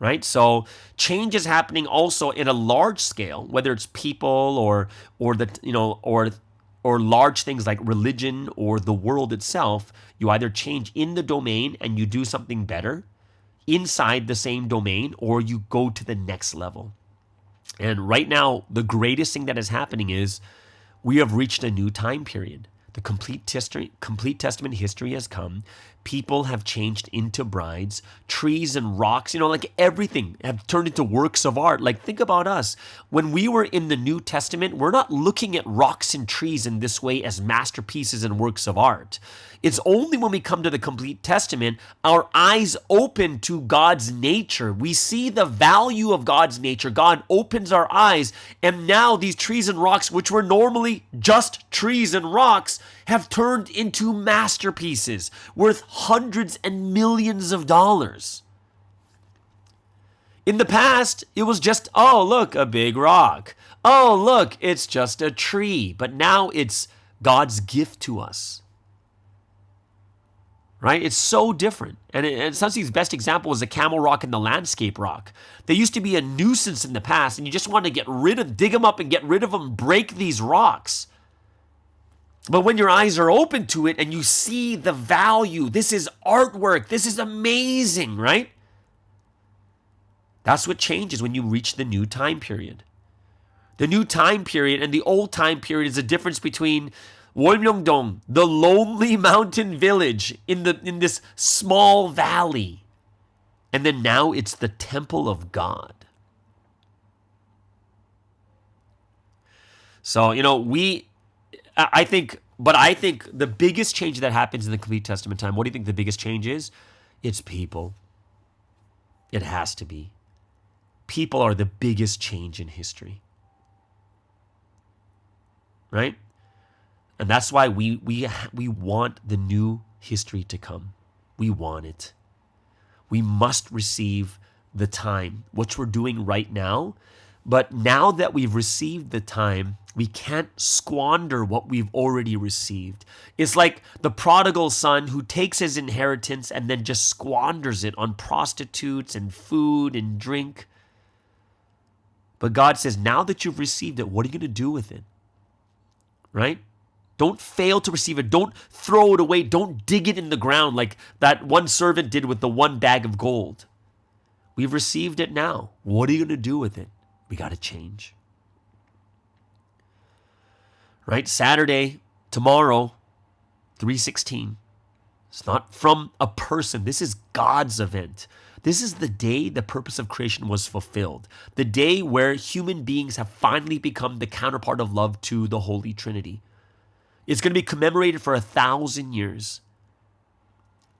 Right? So change is happening also in a large scale, whether it's people or large things like religion or the world itself. You either change in the domain and you do something better inside the same domain, or you go to the next level. And right now, the greatest thing that is happening is we have reached a new time period. The complete testament history has come. People have changed into brides. Trees and rocks, like everything have turned into works of art. Like think about us. When we were in the New Testament, we're not looking at rocks and trees in this way as masterpieces and works of art. It's only when we come to the complete testament, our eyes open to God's nature. We see the value of God's nature. God opens our eyes, and now these trees and rocks, which were normally just trees and rocks, have turned into masterpieces worth hundreds and millions of dollars. In the past, it was just, oh, look, a big rock. Oh, look, it's just a tree. But now it's God's gift to us. Right? It's so different. And Sunsteam's best example was the camel rock and the landscape rock. They used to be a nuisance in the past, and you just want to dig them up and get rid of them, break these rocks. But when your eyes are open to it and you see the value, this is artwork, this is amazing, right? That's what changes when you reach the new time period. The new time period and the old time period is the difference between Wolmyongdong, the lonely mountain village in this small valley, and then now it's the temple of God. So, I think the biggest change that happens in the complete testament time, what do you think the biggest change is? It's people. It has to be. people are the biggest change in history. Right? And that's why we want the new history to come. We want it. We must receive the time, which we're doing right now. But now that we've received the time, we can't squander what we've already received. It's like the prodigal son who takes his inheritance and then just squanders it on prostitutes and food and drink. But God says, now that you've received it, what are you going to do with it? Right? Don't fail to receive it. Don't throw it away. Don't dig it in the ground like that one servant did with the one bag of gold. We've received it now. What are you going to do with it? We got to change. Right? Saturday, tomorrow, 3:16. It's not from a person. This is God's event. This is the day the purpose of creation was fulfilled. The day where human beings have finally become the counterpart of love to the Holy Trinity. It's going to be commemorated for 1,000 years.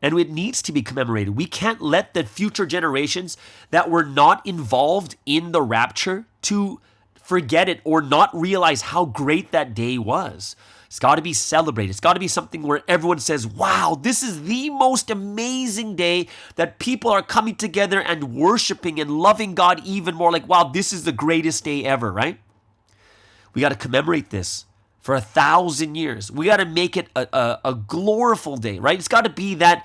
And it needs to be commemorated. We can't let the future generations that were not involved in the rapture to forget it or not realize how great that day was. It's got to be celebrated. It's got to be something where everyone says, wow, this is the most amazing day that people are coming together and worshiping and loving God even more. Like, wow, this is the greatest day ever, right? We got to commemorate this for 1,000 years. We got to make it a gloriful day, right? It's got to be that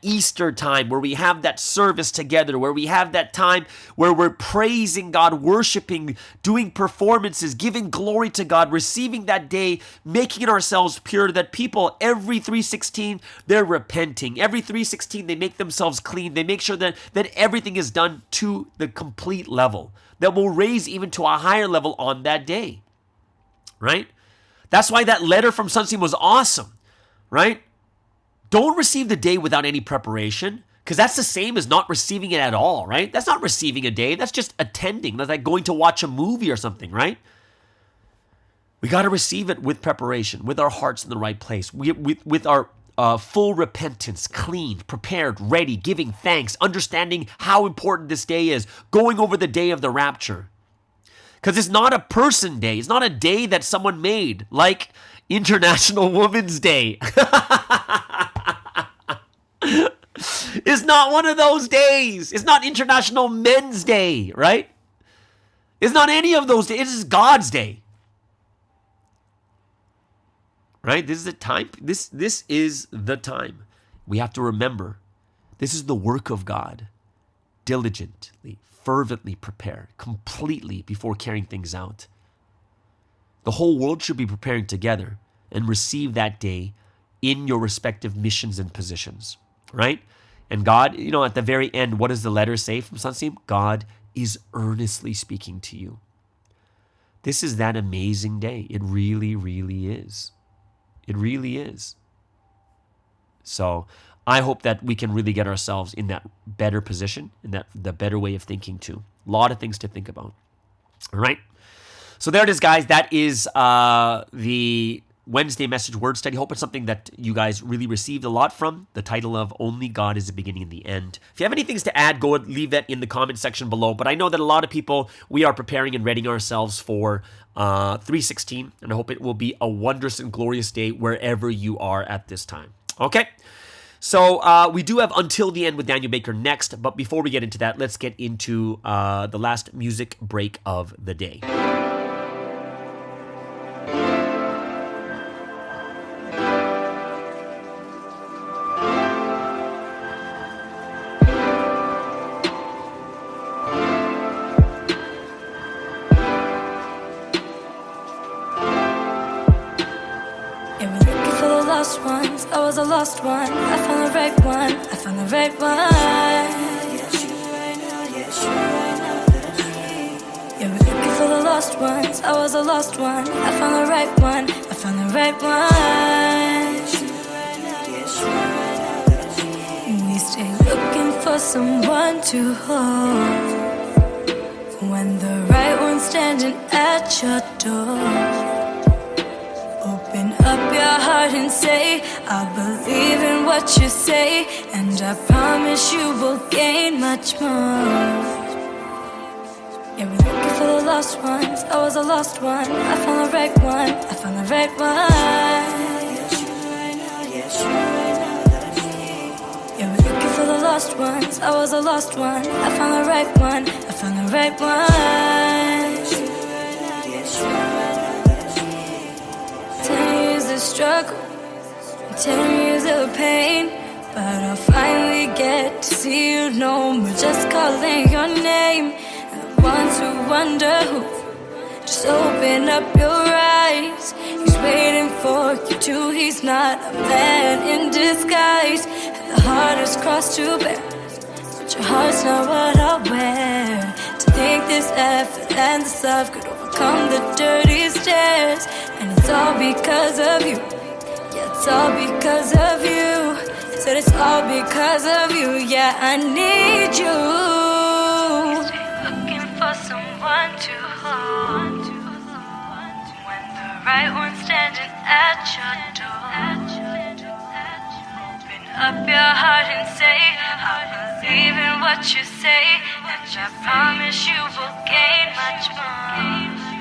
Easter time where we have that service together, where we have that time where we're praising God, worshiping, doing performances, giving glory to God, receiving that day, making ourselves pure, that people every 3:16, they're repenting. Every 3:16, they make themselves clean. They make sure that everything is done to the complete level, that will raise even to a higher level on that day, right? That's why that letter from Sunstein was awesome, right? Don't receive the day without any preparation, because that's the same as not receiving it at all, right? That's not receiving a day. That's just attending. That's like going to watch a movie or something, right? We got to receive it with preparation, with our hearts in the right place, with our full repentance, clean, prepared, ready, giving thanks, understanding how important this day is, going over the day of the rapture. Because it's not a person day. It's not a day that someone made, like International Women's Day. It's not one of those days. It's not International Men's Day, right? It's not any of those days. It is God's day. Right? This is the time. This is the time. We have to remember, this is the work of God. Diligently, fervently prepare completely before carrying things out. The whole world should be preparing together and receive that day in your respective missions and positions, right? And God, at the very end, what does the letter say from Sunstein? God is earnestly speaking to you. This is that amazing day. It really, really is. It really is. So I hope that we can really get ourselves in that better position, in that the better way of thinking too. A lot of things to think about. All right. So there it is, guys. That is the Wednesday message word study. Hope it's something that you guys really received a lot from. The title of Only God is the Beginning and the End. If you have any things to add, go and leave that in the comment section below. But I know that a lot of people, we are preparing and readying ourselves for 3:16. And I hope it will be a wondrous and glorious day wherever you are at this time. Okay. So we do have Until the End with Daniel Baker next, but before we get into that, let's get into the last music break of the day. I was a lost one. I found the right one. I found the right one. Yeah, we're looking for the lost ones. I was a lost one. I found the right one. I found the right one. We stay looking for someone to hold when the right one's standing at your door. Open up your heart and say, I believe in what you say, and I promise you will gain much more. lost ones. I was a lost one. I found the right one. I found the right one. Yeah, we're looking for the lost ones. I was a lost one. I found the right one. I found the right one. 10 years of struggle, 10 years of pain, but I'll finally get to see you no more. Just calling your name, and the ones who wonder who, just open up your eyes. He's waiting for you too. He's not a man in disguise. And the hardest cross to bear, but your heart's not what I wear. To think this effort and this love could overcome the dirty stairs, and it's all because of you. Yeah, it's all because of you. Said it's all because of you. Yeah, I need you. Looking for someone to hold when the right one's standing at your door. Open up your heart and say, I believe in what you say, and I promise you will gain much more.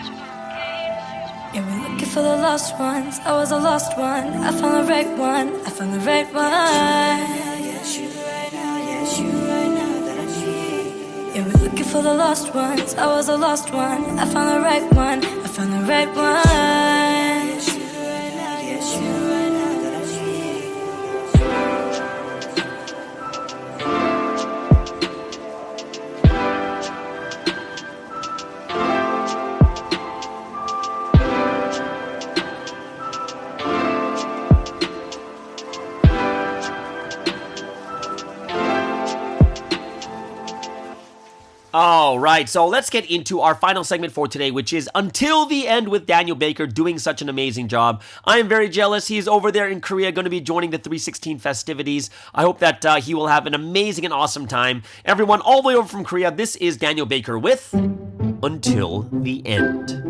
Yeah, we're looking for the lost ones. I was a lost one. I found the right one. I found the right one. Yeah, we're looking for the lost ones. I was a lost one. I found the right one. I found the right one. All right, so let's get into our final segment for today, which is Until the End with Daniel Baker, doing such an amazing job. I am very jealous. He's over there in Korea, going to be joining the 316 festivities. I hope that he will have an amazing and awesome time. Everyone, all the way over from Korea, this is Daniel Baker with Until the End.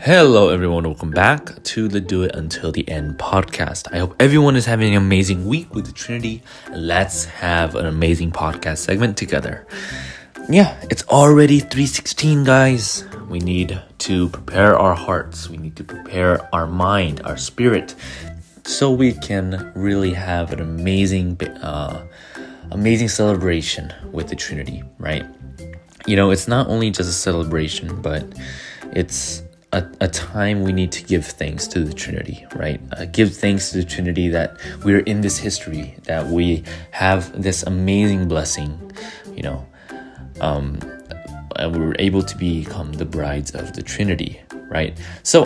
Hello everyone, welcome back to the Do It Until the End podcast. I hope everyone is having an amazing week with the Trinity. Let's have an amazing podcast segment together. Yeah, it's already 3:16, guys. We need to prepare our hearts. We need to prepare our mind, our spirit, so we can really have an amazing celebration with the Trinity, right? You know, it's not only just a celebration, but it's a time we need to give thanks to the Trinity, right? Give thanks to the Trinity that we're in this history, that we have this amazing blessing, you know, and we were able to become the brides of the Trinity, right? So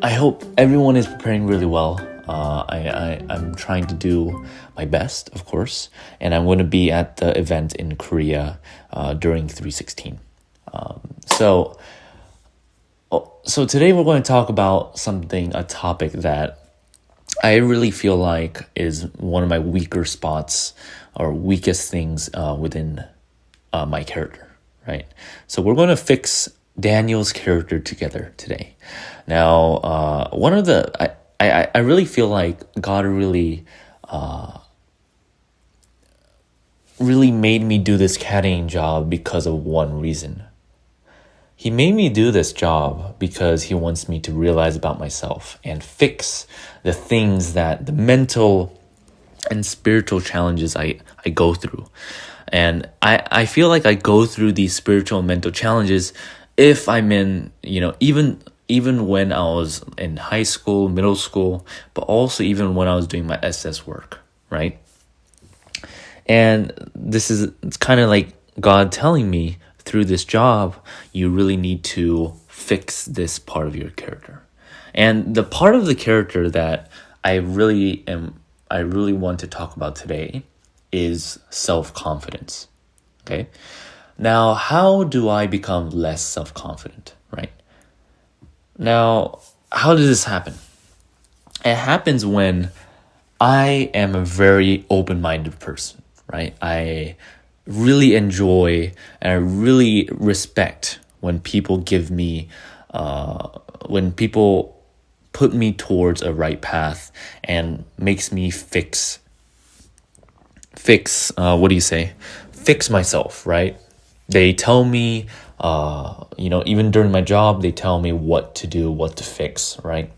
I hope everyone is preparing really well. I'm trying to do my best, of course, and I'm going to be at the event in Korea during 316. So today we're going to talk about a topic that I really feel like is one of my weaker spots or weakest things within my character, right? So we're going to fix Daniel's character together today. Now, I really feel like God really made me do this caddying job because of one reason. He made me do this job because he wants me to realize about myself and fix the things the mental and spiritual challenges I go through. And I feel like I go through these spiritual and mental challenges if I'm in, you know, even when I was in high school, middle school, but also even when I was doing my SS work, right? And it's kind of like God telling me, through this job, you really need to fix this part of your character. And the part of the character that I really want to talk about today is self-confidence. Okay? Now, how do I become less self-confident, right? Now, how does this happen? It happens when I am a very open-minded person, right? I really enjoy and I really respect when people when people put me towards a right path and makes me fix fix fix myself, right? They tell me, even during my job, they tell me what to do, what to fix, right?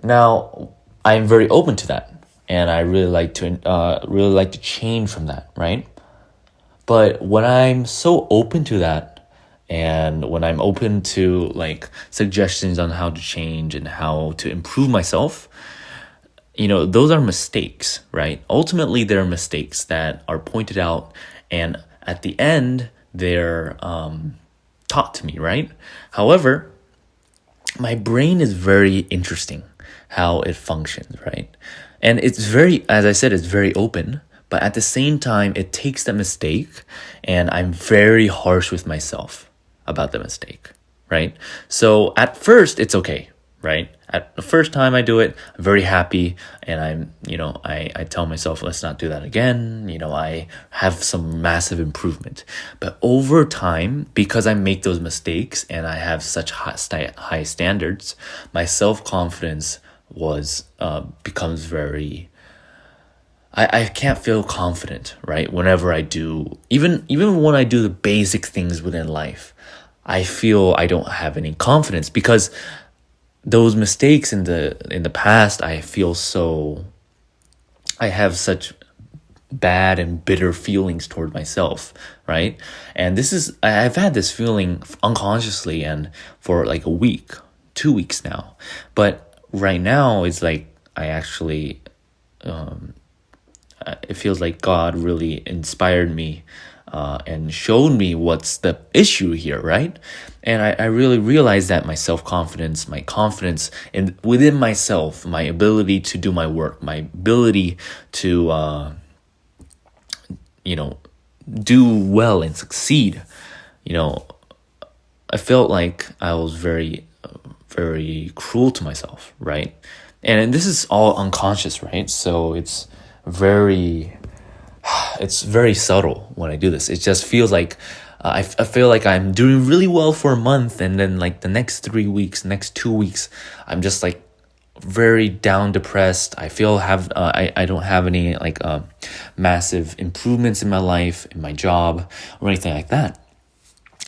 Now, I'm very open to that, and I really like to change from that, right? But when I'm so open to that, and when I'm open to like suggestions on how to change and how to improve myself, those are mistakes, right? Ultimately, they're mistakes that are pointed out, and at the end, they're taught to me, right? However, my brain is very interesting how it functions, right? And it's very, as I said, it's very open, but at the same time, it takes the mistake, and I'm very harsh with myself about the mistake, right? So at first, it's okay, right? At the first time I do it, I'm very happy, and I tell myself, let's not do that again. I have some massive improvement. But over time, because I make those mistakes and I have such high standards, my self-confidence becomes very... I can't feel confident, right? Whenever I do, even when I do the basic things within life, I feel I don't have any confidence because those mistakes in the past, I have such bad and bitter feelings toward myself, right? And I've had this feeling unconsciously and for like a week, 2 weeks now. But right now, it's like I actually, it feels like God really inspired me and showed me what's the issue here, right? And I really realized that my self-confidence, my confidence within myself, my ability to do my work, my ability to, do well and succeed, I felt like I was very, very cruel to myself, right? And this is all unconscious, right? So it's very subtle when I do this. It just feels like I feel like I'm doing really well for a month, and then like the next 3 weeks, next 2 weeks, I'm just like very down, depressed. I feel I don't have any like massive improvements in my life, in my job, or anything like that.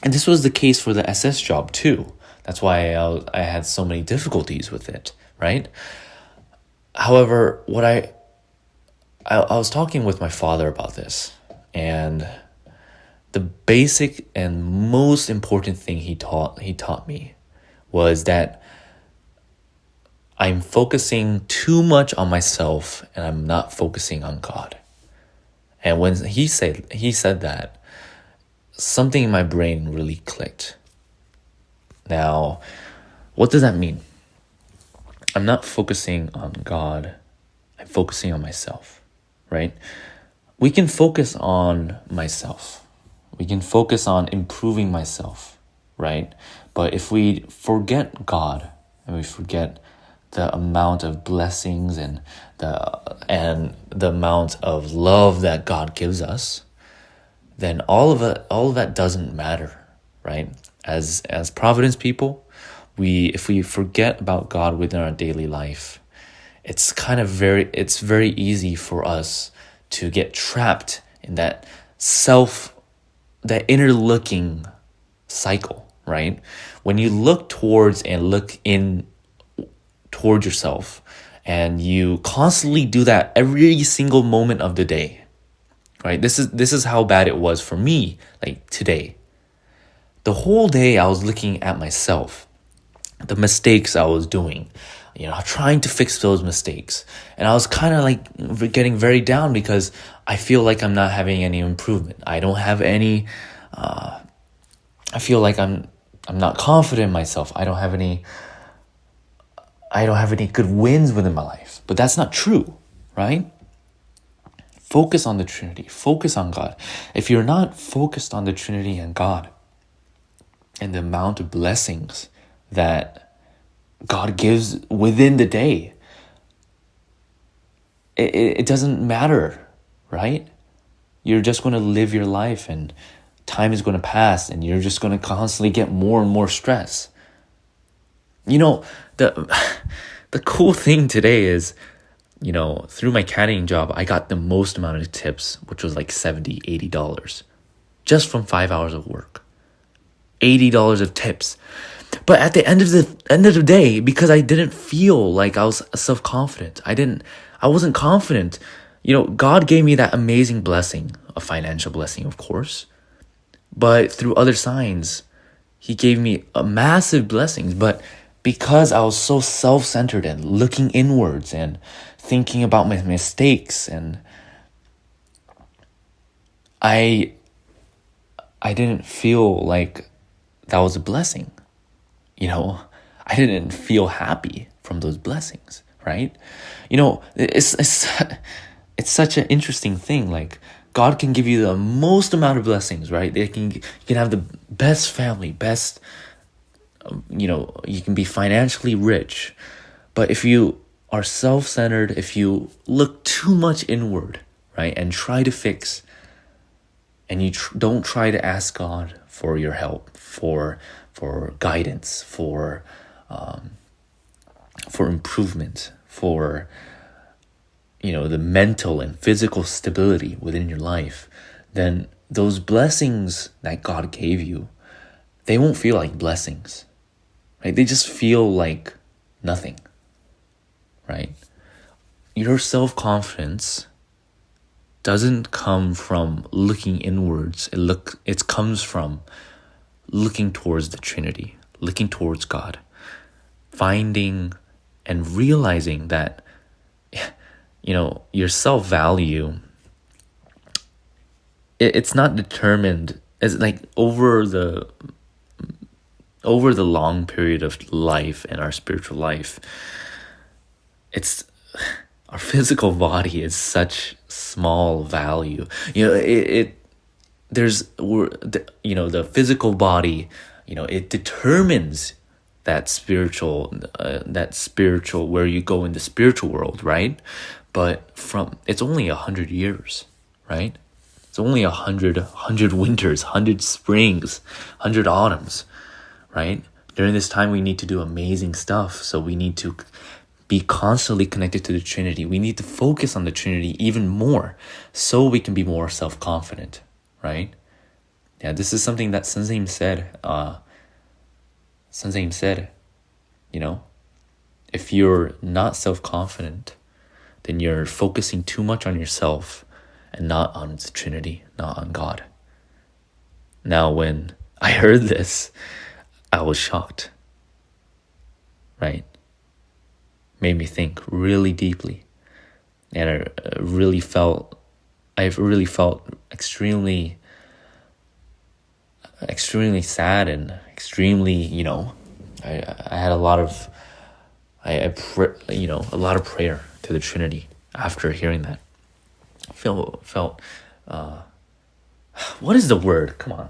And this was the case for the SS job too. That's why I had so many difficulties with it, right? However, I was talking with my father about this, and the basic and most important thing he taught me was that I'm focusing too much on myself and I'm not focusing on God. And when he said that, something in my brain really clicked. Now, what does that mean? I'm not focusing on God, I'm focusing on myself, right? We can focus on myself. We can focus on improving myself, right? But if we forget God and we forget the amount of blessings and the amount of love that God gives us, then all of that doesn't matter, right? As Providence people, if we forget about God within our daily life, it's very easy for us to get trapped in that inner looking cycle, right? When you look towards yourself, and you constantly do that every single moment of the day, right? This is how bad it was for me, like today. The whole day I was looking at myself, the mistakes I was doing, trying to fix those mistakes. And I was kind of like getting very down because I feel like I'm not having any improvement. I don't have any, I feel like I'm not confident in myself. I don't have any good wins within my life. But that's not true, right? Focus on the Trinity. Focus on God. If you're not focused on the Trinity and God and the amount of blessings that God gives within the day, it doesn't matter, right? You're just going to live your life, and time is going to pass, and you're just going to constantly get more and more stress. The cool thing today is through my caddying job, I got the most amount of tips, which was like $70, $80, just from 5 hours of work. $80 of tips. But at the end of the day, because I didn't feel like I was self-confident, I wasn't confident. God gave me that amazing blessing, a financial blessing, of course. But through other signs, he gave me a massive blessings. But because I was so self-centered and looking inwards and thinking about my mistakes, and I didn't feel like that was a blessing. I didn't feel happy from those blessings, right? It's such an interesting thing. Like, God can give you the most amount of blessings, right? You can have the best family, you can be financially rich. But if you are self-centered, if you look too much inward, right, and try to fix, and you don't try to ask God for your help, for guidance, for improvement, for the mental and physical stability within your life, then those blessings that God gave you, they won't feel like blessings, right? They just feel like nothing, right? Your self-confidence doesn't come from looking inwards. It comes from looking towards the Trinity, looking towards God, finding and realizing that your self-value, it's not determined as like over the long period of life and our spiritual life. It's our physical body is such small value. The physical body, it determines that spiritual where you go in the spiritual world, right? But it's only 100 years, right? It's only 100 winters, 100 springs, 100 autumns, right? During this time, we need to do amazing stuff. So we need to be constantly connected to the Trinity. We need to focus on the Trinity even more so we can be more self-confident, right? Yeah, this is something that Sunzaim said. Sunzaim said, if you're not self-confident, then you're focusing too much on yourself and not on the Trinity, not on God. Now, when I heard this, I was shocked, right? Made me think really deeply. And I've really felt extremely sad and extremely, I had a lot of prayer to the Trinity after hearing that. Felt what is the word? Come on,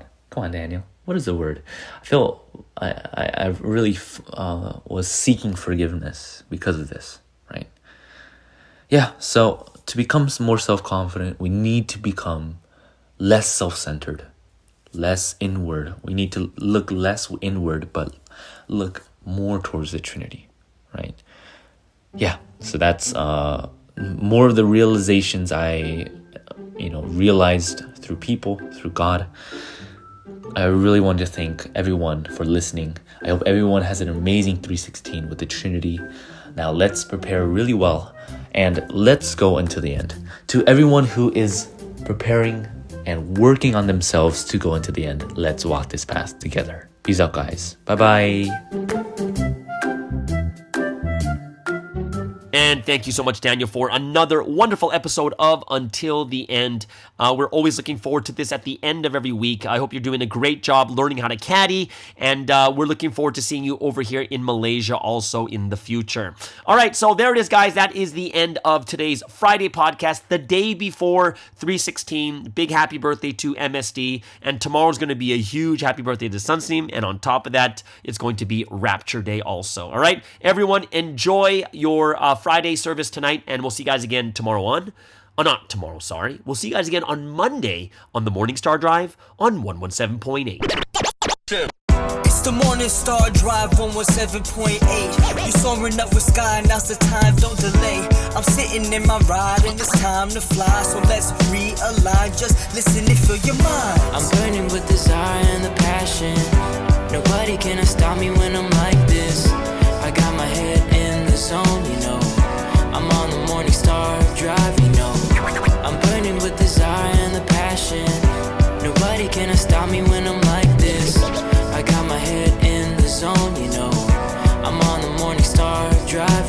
Daniel. What is the word? I really was seeking forgiveness because of this, right? Yeah, so to become more self-confident, we need to become less self-centered, less inward. We need to look less inward, but look more towards the Trinity, right? Yeah, so that's more of the realizations I, realized through people, through God. I really want to thank everyone for listening. I hope everyone has an amazing 316 with the Trinity. Now let's prepare really well and let's go until the end. To everyone who is preparing and working on themselves to go into the end, let's walk this path together. Peace out, guys. Bye-bye. And thank you so much, Daniel, for another wonderful episode of Until the End. We're always looking forward to this at the end of every week. I hope you're doing a great job learning how to caddy, and we're looking forward to seeing you over here in Malaysia also in the future. All right, so there it is, guys. That is the end of today's Friday podcast, the day before 316. Big happy birthday to MSD, and tomorrow's going to be a huge happy birthday to Sunsteam, and on top of that, it's going to be Rapture Day also. All right, everyone, enjoy your Friday service tonight, and we'll see you guys again tomorrow on, not tomorrow, sorry. We'll see you guys again on Monday on the Morning Star Drive on 117.8. It's the Morning Star Drive 117.8. You soaring up with sky, now's the time, don't delay. I'm sitting in my ride and it's time to fly. So let's realign, just listen and fill your mind. I'm burning with desire and the passion. Nobody can stop me when I'm like this. I got my head in the zone, you know. I'm on the Morning Star Drive, you know. I'm burning with desire and the passion. Nobody can stop me when I'm like this. I got my head in the zone, you know. I'm on the Morning Star Drive.